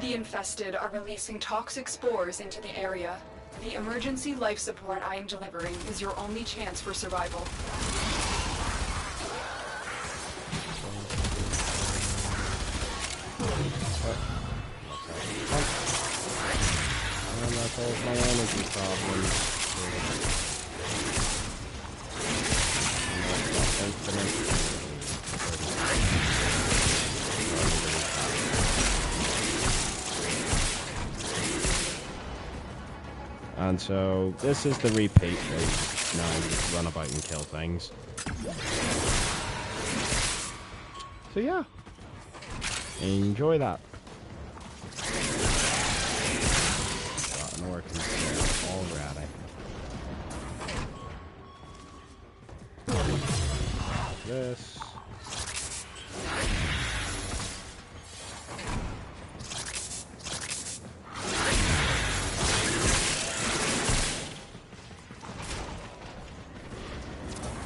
Speaker 3: The infested are releasing toxic spores into the area. The emergency life support I am delivering is your only chance for survival.
Speaker 2: And that solves my energy problem. And so this is the repeat where you just run about and kill things. So yeah, enjoy that. Got an orc already. This.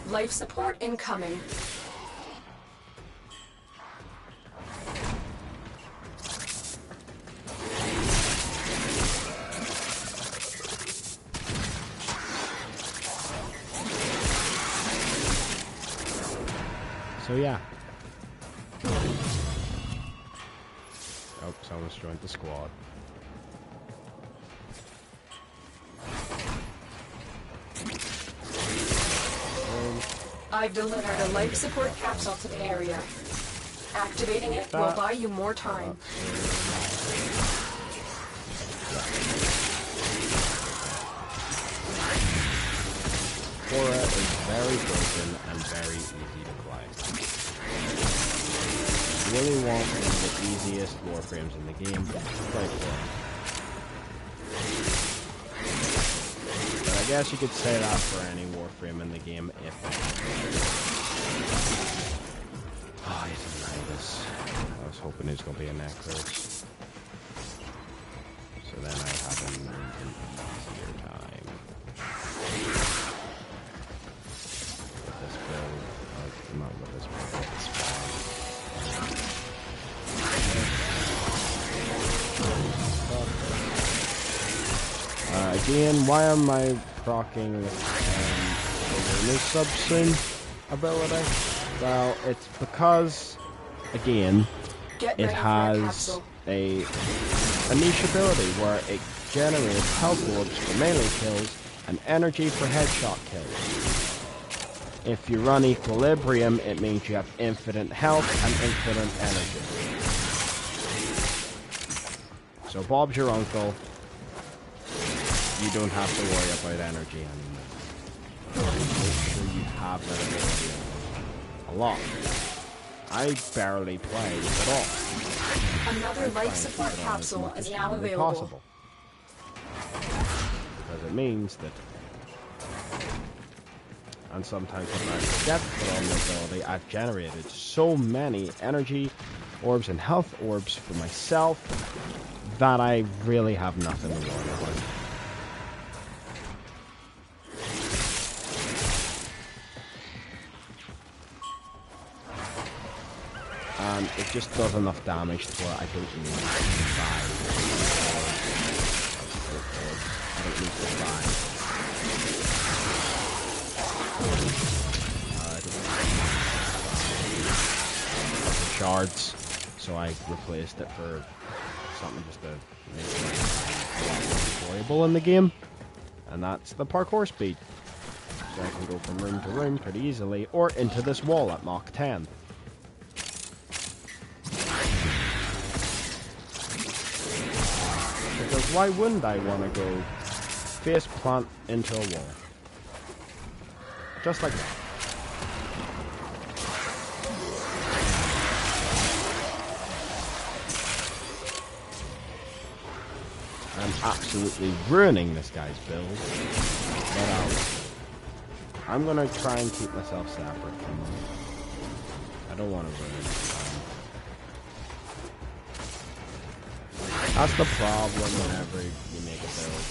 Speaker 3: Life support incoming.
Speaker 2: So yeah. Oh, someone's joined the squad.
Speaker 3: I've delivered a life support capsule to the area. Activating it will buy you more time.
Speaker 2: Cora is very broken and very easy to play. If you really want one of the easiest Warframes in the game, play Cora. But I guess you could say that for any Warframe in the game if oh, he's a Nidus. I was hoping he was going to be a Necros. So then I'd have an easier time. With this build, not with this build, with this build. Again, why am I proccing the subsume ability? Well, it's because, again, it has a niche ability where it generates health orbs for melee kills and energy for headshot kills. If you run equilibrium, it means you have infinite health and infinite energy. So Bob's your uncle. You don't have to worry about energy anymore. Make sure you have that ability a lot. I barely play at all.
Speaker 3: Another life support capsule is now available.
Speaker 2: Possible. Because it means that, and sometimes when I forget to put on the ability, I've generated so many energy orbs and health orbs for myself that I really have nothing to worry about. And it just does enough damage to where I don't need to buy. I don't need to buy shards, so I replaced it for something just to make it a lot more enjoyable in the game, and that's the parkour speed. So I can go from room to room pretty easily, or into this wall at Mach 10. Because why wouldn't I want to go face plant into a wall? Just like that. I'm absolutely ruining this guy's build. But I'm going to try and keep myself separate from him. I don't want to ruin it. That's the problem whenever you make a build.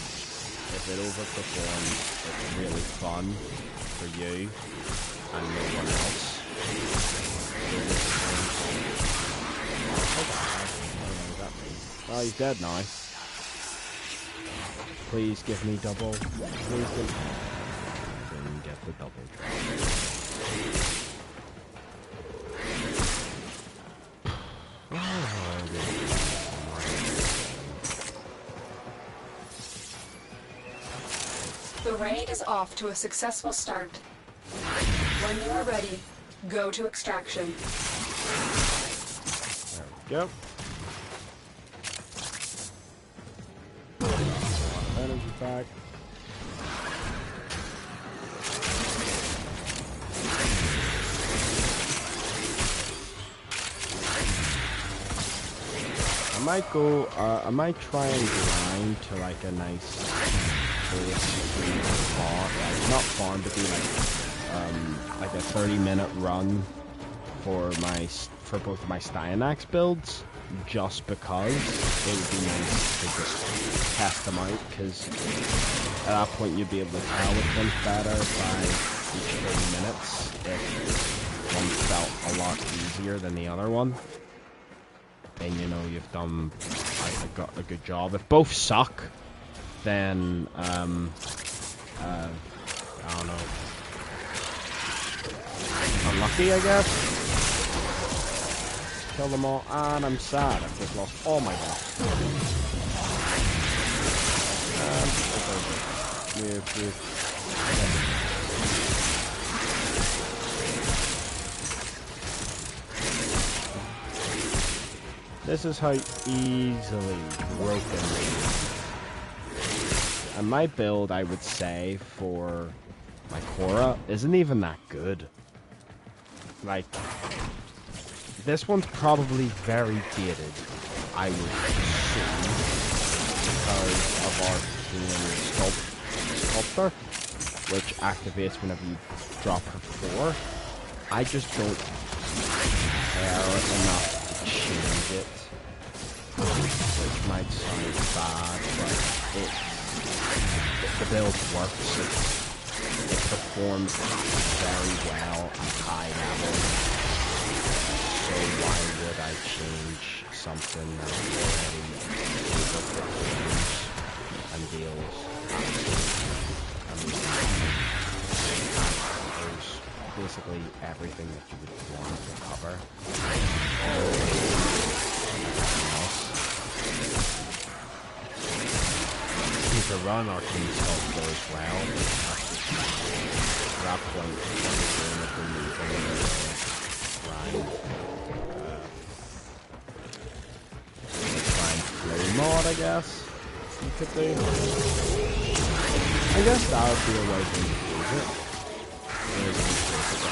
Speaker 2: If it overperforms, it's really fun for you and no one else. Oh, he's dead now. Please give me double. Please give me... Didn't get the double drop.
Speaker 3: The raid is off to a successful start. When you are ready, go to extraction.
Speaker 2: There we go. Energy back. I might try and grind to like a nice farm, like not farm, but do like a 30-minute run for both of my Styanax builds, just because it would be nice to just test them out, because at that point you'd be able to tell which one's better by each 30 minutes if one felt a lot easier than the other one. And you know you've done a good job. If both suck, then I don't know, unlucky, I guess. kill them all, and I'm sad. I've just lost all my buffs. And move. This is how easily broken it is. And my build, I would say, for my Korra isn't even that good. Like, this one's probably very dated, I would assume, because of our sculptor, which activates whenever you drop her 4. I just don't care enough to change it, which might sound bad, but the build works. It performs very well at high level, so why would I change something that already overperforms and deals covers basically everything that you would want to cover. To run our team sculptor as well. At that point, we're play mod, I guess. You could do. I guess that would be a way to use it.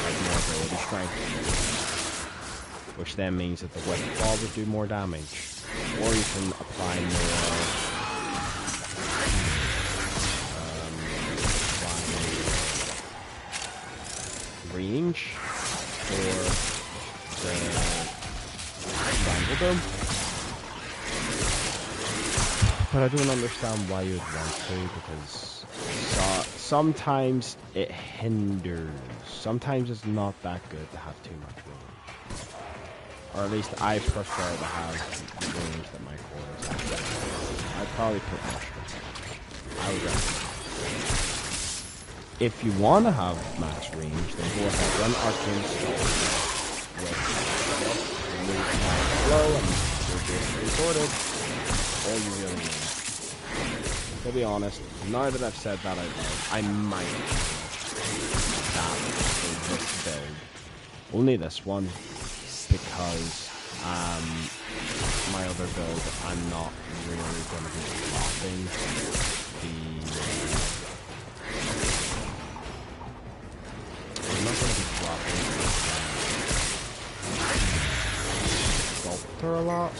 Speaker 2: Like more ability strength, which then means that the whip ball would do more damage, or you can apply more. Range for the triangle dome, but I don't understand why you'd want to, because sometimes it hinders. Sometimes it's not that good to have too much range, or at least I prefer to have the range that my quarters have. I'd probably put mushroom. I would recommend. If you want to have max range, then go ahead, run arcane with remove flow and you're basically sorted. All you really need. To be honest, now that I've said that out loud, I might that for this build. Only this one, because my other build, I'm not really going to be dropping the I'm not going to be dropping sculptor a lot.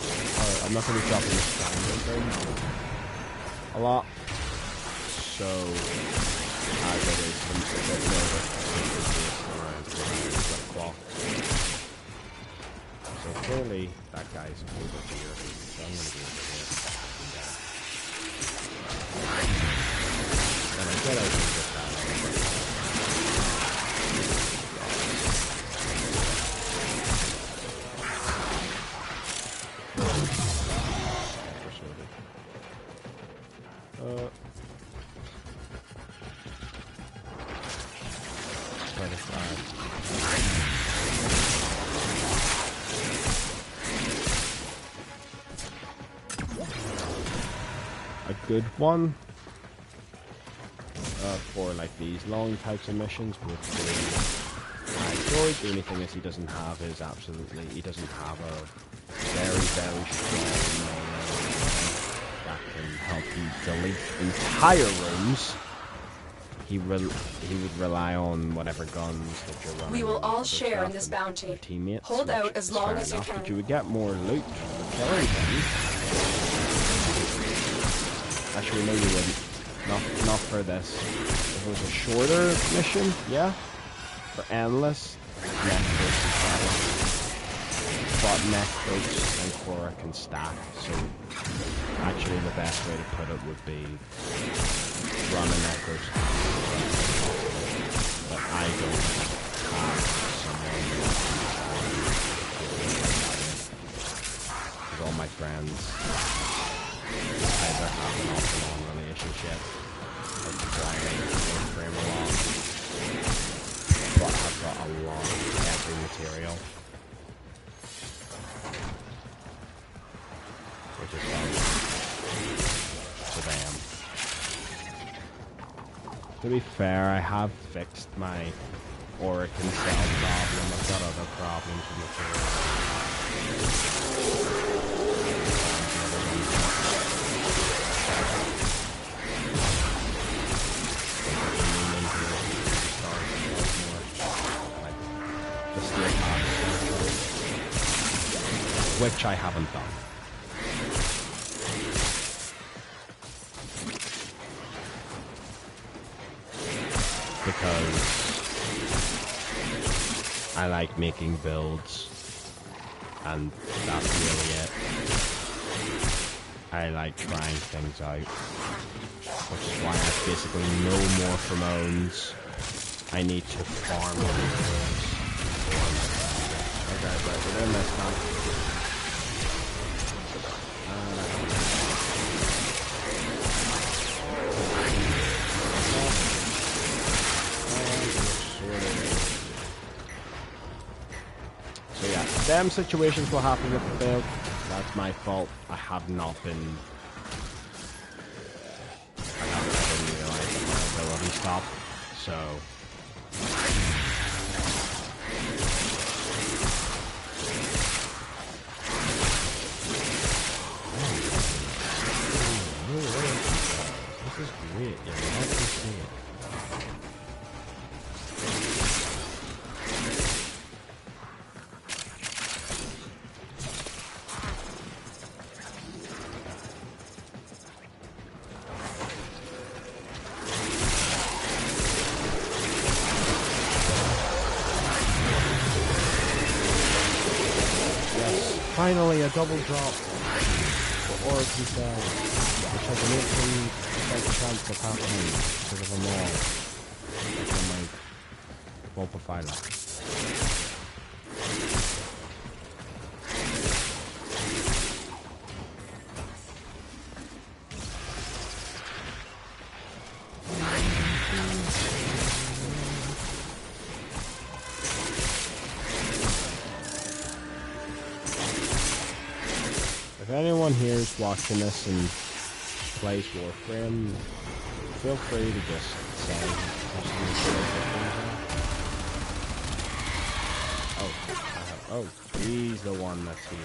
Speaker 2: I'm not going to be dropping the triangle thing a lot. So, as it is, so clearly, that guy's over here. So I'm going to be over here. And I said I was going to get that. A good one for like these long types of missions would be George. The only thing is he doesn't have a very strong that can help you delete entire rooms. He would rely on whatever guns that you're running.
Speaker 3: We will all share in this bounty.
Speaker 2: Teammates,
Speaker 3: hold out as long as you can.
Speaker 2: But you would get more loot for killing them. Actually, no, you wouldn't. Not for this. If it was a shorter mission, yeah. For endless, but Necros and Korra can stack. So actually, the best way to put it would be run a Necros. But I don't have someone because all my friends either have an off-and-on relationship or playing Warframe a lot, but I've got a lot of every material. To be fair, I have fixed my Oracle cell problem. I've got other problems with which I haven't done. Because I like making builds, and that's really it. I like trying things out, which is why I have basically no more pheromones. I need to farm those. Okay, but we're doing this now. So yeah, them situations will happen with the build. That's my fault. I have not been. I haven't realized that my ability stopped. So. This is great. You love to see it. Finally, a double drop for Oracle Cell, which has an 18% chance of happening because of a mall. Like on my Multifiler. If anyone here is watching this and plays Warframe, feel free to just say oh, he's the one that's here.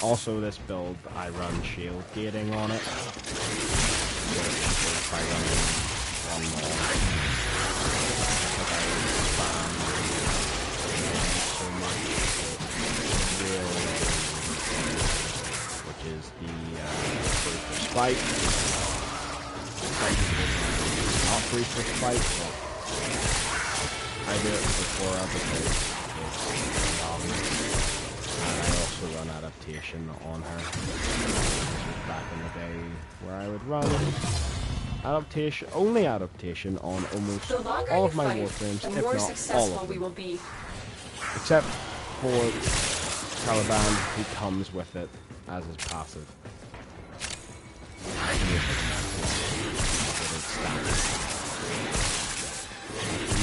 Speaker 2: Also, this build, I run shield gating on it. If I run one more, I spam so much, really, which is the spike. Not free for spike, but I do it before because it's and I also run adaptation on her. This was back in the day where I would run adaptation, only adaptation on almost all of my Warframes, if not all of them. Except for Caliban, who comes with it as his passive.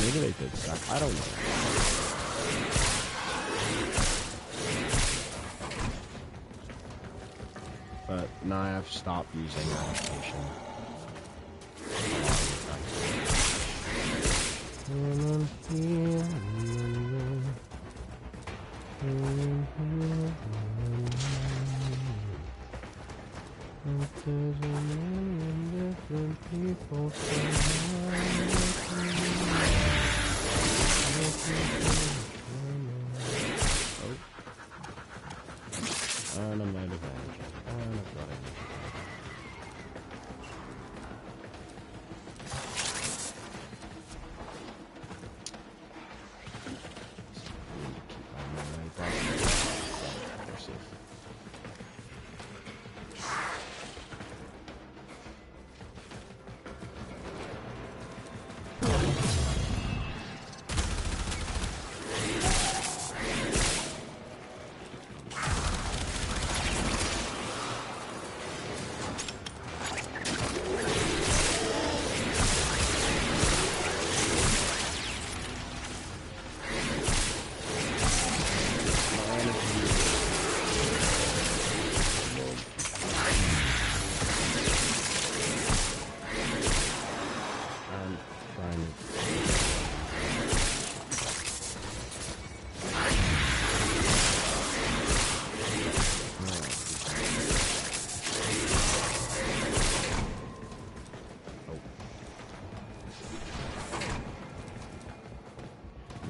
Speaker 2: Maybe they did stack, I don't know. But now I've stopped using adaptation.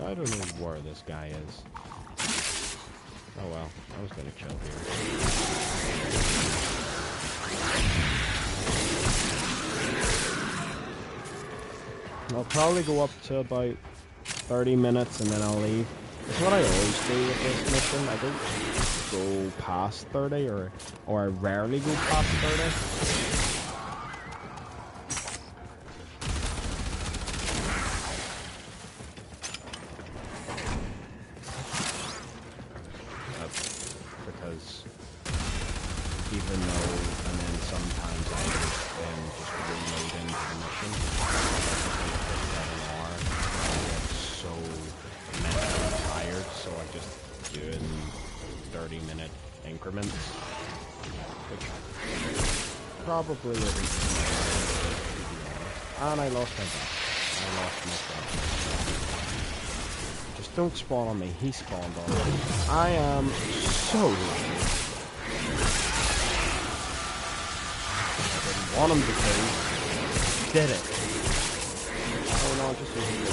Speaker 2: I don't know where this guy is. Oh well, I was gonna chill here. I'll probably go up to about 30 minutes and then I'll leave. That's what I always do with this mission. I don't go past 30 or I rarely go past 30. Because even though, and then sometimes I just reload into the mission. So mentally tired, so I just do it in 30-minute increments, which probably isn't. And I lost my back. I lost my friend. Just don't spawn on me. He spawned on me. I am so lucky. I didn't want him to kill. Did it. Oh no, just using it.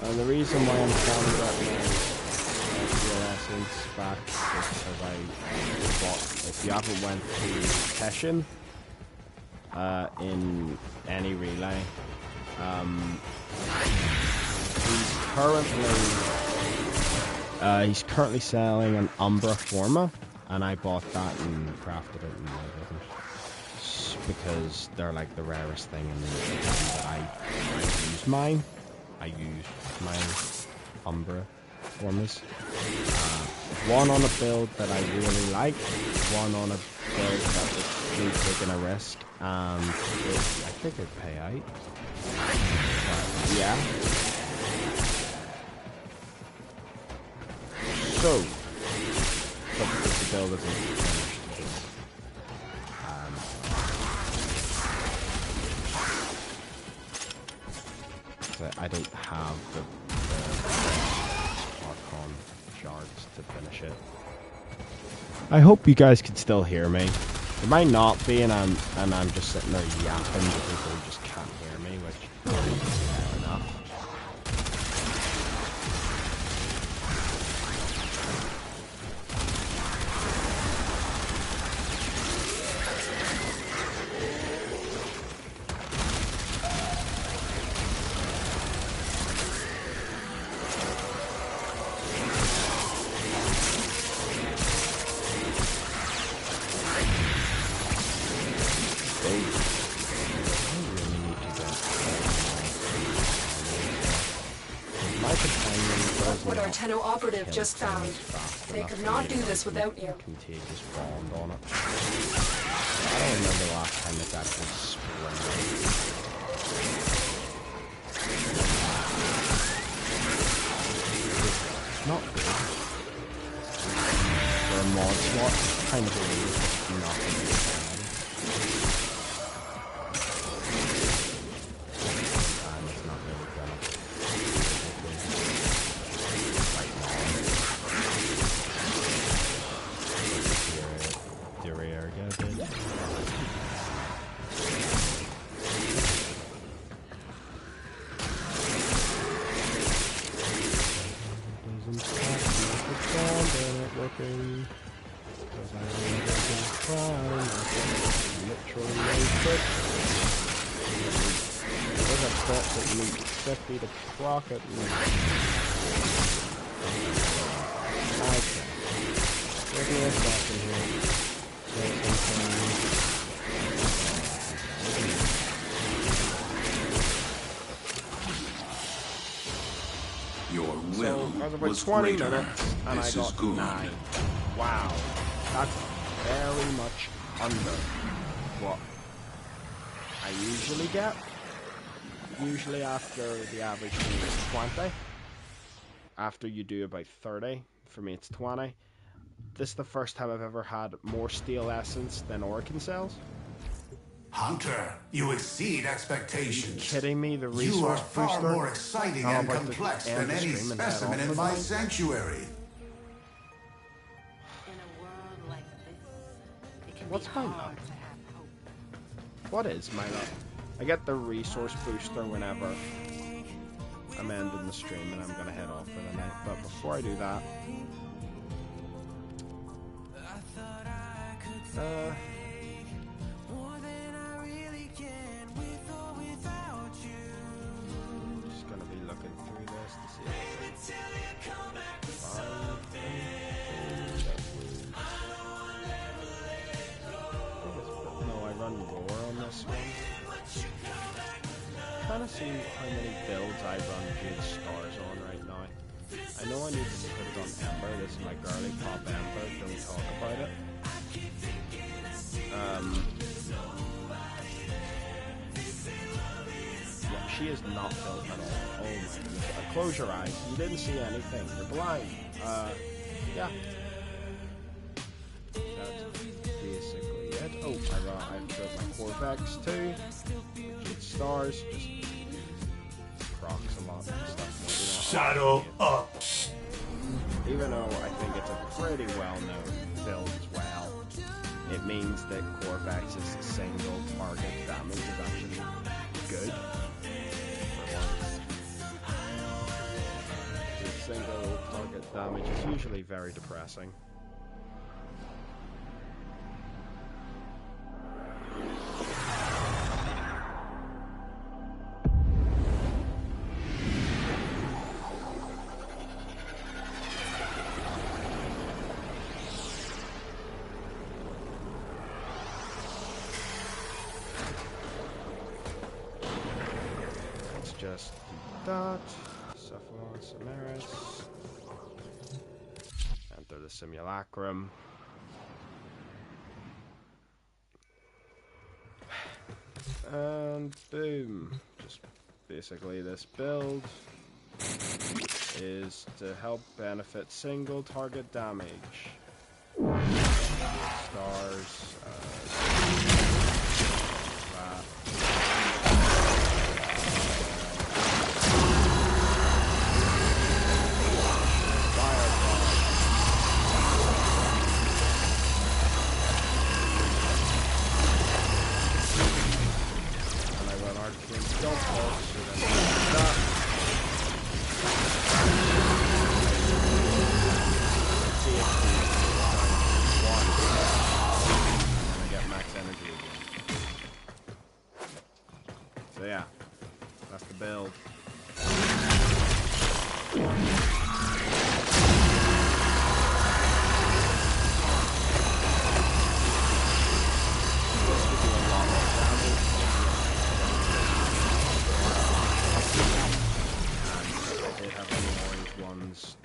Speaker 2: And the reason why I'm trying to get my essence back is because I bought, if you haven't went to Teshin in any relay, he's currently selling an Umbra Forma, and I bought that and crafted it and everything. Because they're like the rarest thing in the game. I use mine. I use my Umbra Formas. One on a build that I really like, one on a build that was me taking a risk, and I think it'd pay out. But yeah. So, but the build isn't finished. I don't have the Archon shards to finish it. I hope you guys can still hear me. It might not be, and I'm just sitting there yapping because they just can't hear me, which is fair enough.
Speaker 3: What our Tenno operative just found. They could not do this without you.
Speaker 2: Contagious bond on it. I don't remember the last time it's actually sprung. Not good. For a mod slot, it's kind of a waste, but not really bad. And it's not really good. To proc it. Okay. Give me a second here.
Speaker 4: Your will was
Speaker 2: 20
Speaker 4: greater.
Speaker 2: minutes, and
Speaker 4: This
Speaker 2: I got
Speaker 4: is good.
Speaker 2: 9. Wow, that's very much under what I usually get. Usually after the average is 20. After you do about 30, for me it's 20. This is the first time I've ever had more steel essence than Orkin cells.
Speaker 4: Hunter, you exceed expectations.
Speaker 2: Are you kidding me? The resource
Speaker 4: You are far
Speaker 2: booster?
Speaker 4: more exciting
Speaker 2: How
Speaker 4: and
Speaker 2: about the
Speaker 4: complex
Speaker 2: end
Speaker 4: than any
Speaker 2: stream and head
Speaker 4: specimen
Speaker 2: off
Speaker 4: in
Speaker 2: with
Speaker 4: my
Speaker 2: mine?
Speaker 4: sanctuary.
Speaker 2: What's my luck? What is my luck? I get the resource booster whenever I'm ending the stream and I'm gonna head off for the night. But before I do that, just gonna be looking through this to see if I can find anything. No, I run Roar on this one. I'm trying to see how many builds I run good stars on right now. I know I need to put it on Ember. This is my girly pop Ember. Don't talk about it. Yeah, she is not built at all. Oh my goodness. Close your eyes. You didn't see anything. You're blind. Yeah. That's basically it. Oh, I built my Corvex too. Which is stars. Just procs a lot and stuff.
Speaker 4: Shadow up.
Speaker 2: Even though I think it's a pretty well-known build as well, it means that Corvex's single target damage is actually good. The single target damage is usually very depressing. Just do that. Cephalon Samaris. Enter the simulacrum. And boom. Just basically this build is to help benefit single target damage. Stars. So yeah, that's the build.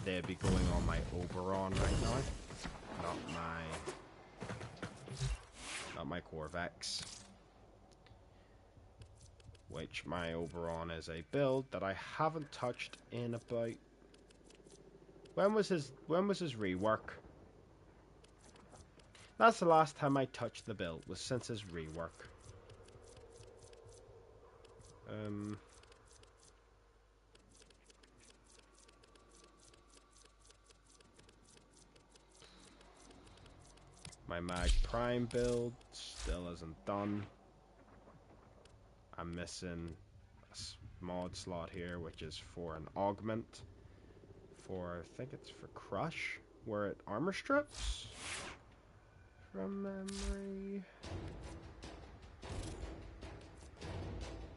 Speaker 2: They'd be going on my Oberon right now, not my Corvex, which my Oberon is a build that I haven't touched in about. When was his rework? That's the last time I touched the build, was since his rework. My Mag Prime build still isn't done. I'm missing a mod slot here, which is for an augment. I think it's for Crush, where it armor strips. From memory.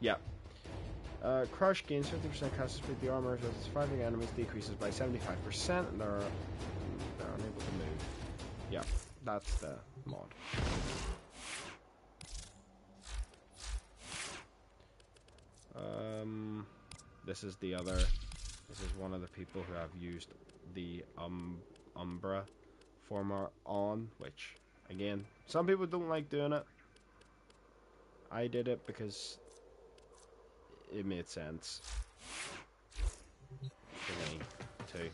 Speaker 2: Yeah. Crush gains 50% cast speed. The armor of surviving enemies decreases by 75%, and they're unable to move. Yeah. That's the mod. This is the other. This is one of the people who have used the Umbra former on, which again, some people don't like doing it. I did it because it made sense for me too.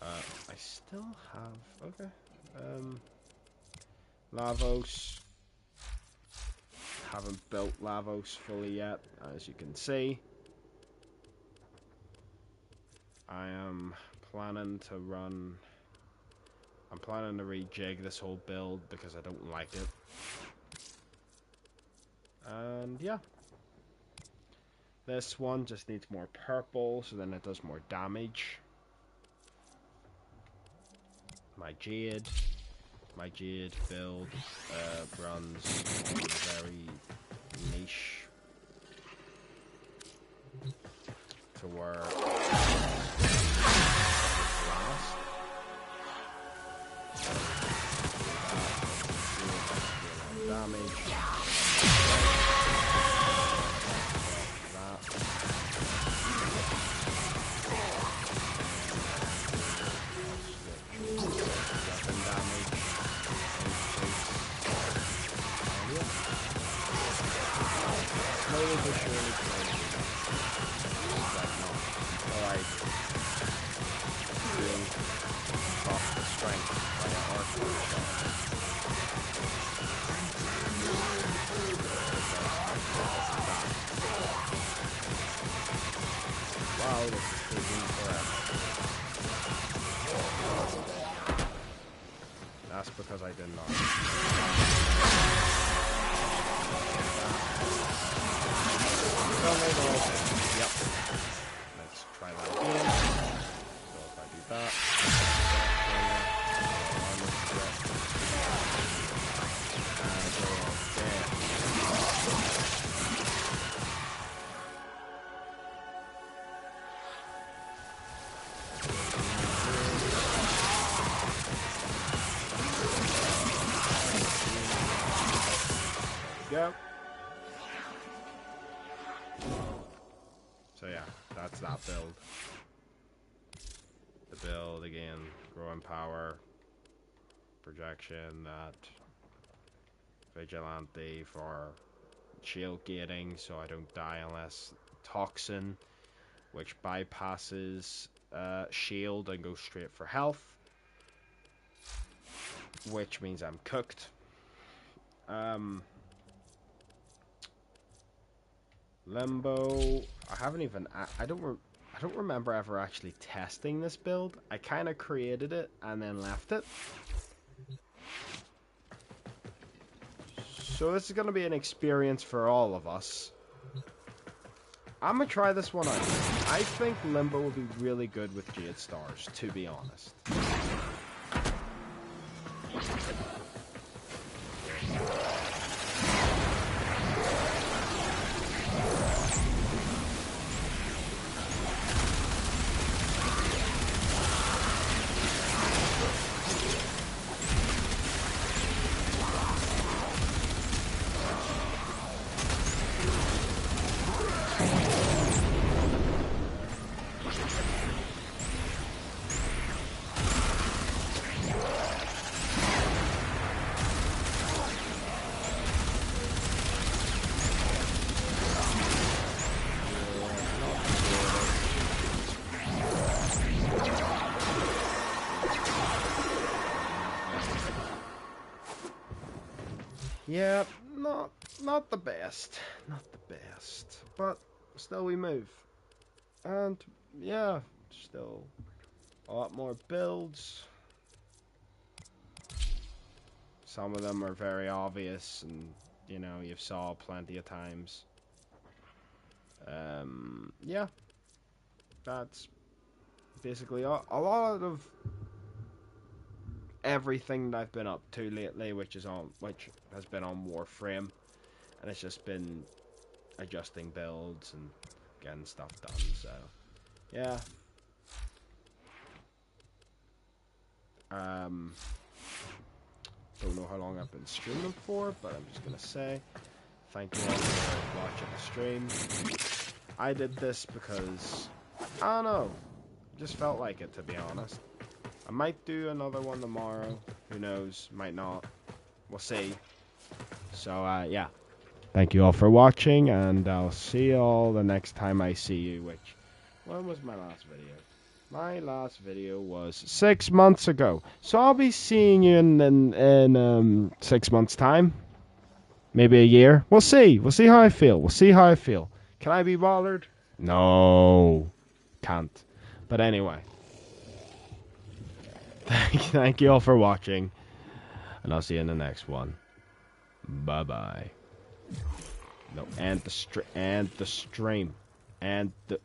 Speaker 2: I still have, okay, Lavos. Haven't built Lavos fully yet, as you can see. I am planning to run I'm planning to rejig this whole build because I don't like it. And yeah. This one just needs more purple, so then it does more damage. My Jade build runs very niche to where last. Damage. Slowly but surely like being off the strength by an archer shot. Wow, this is taking forever. That's because I did not. Yep. Let's try that again. So if I do that, go. So yeah, that's that build. The build again, growing power, projection, that vigilante for shield gating so I don't die unless toxin, which bypasses shield and goes straight for health, which means I'm cooked. Limbo. I don't remember ever actually testing this build. I kind of created it and then left it. So this is going to be an experience for all of us. I'm going to try this one out. I think Limbo will be really good with Jade Stars, to be honest. Yeah, not the best. Not the best. But still we move. And yeah, still a lot more builds. Some of them are very obvious and you know, you've saw plenty of times. Yeah. That's basically a lot of everything that I've been up to lately, which has been on Warframe, and it's just been adjusting builds and getting stuff done. So, yeah. Don't know how long I've been streaming for, but I'm just gonna say thank you all for watching the stream. I did this because I don't know, just felt like it, to be honest. I might do another one tomorrow. Who knows? Might not. We'll see. So, yeah. Thank you all for watching, and I'll see you all the next time I see you, which... When was my last video? My last video was 6 months ago. So I'll be seeing you in 6 months' time. Maybe a year. We'll see. We'll see how I feel. We'll see how I feel. Can I be bothered? No. Can't. But anyway. Thank you all for watching, and I'll see you in the next one. Bye bye. No, and the stream, and the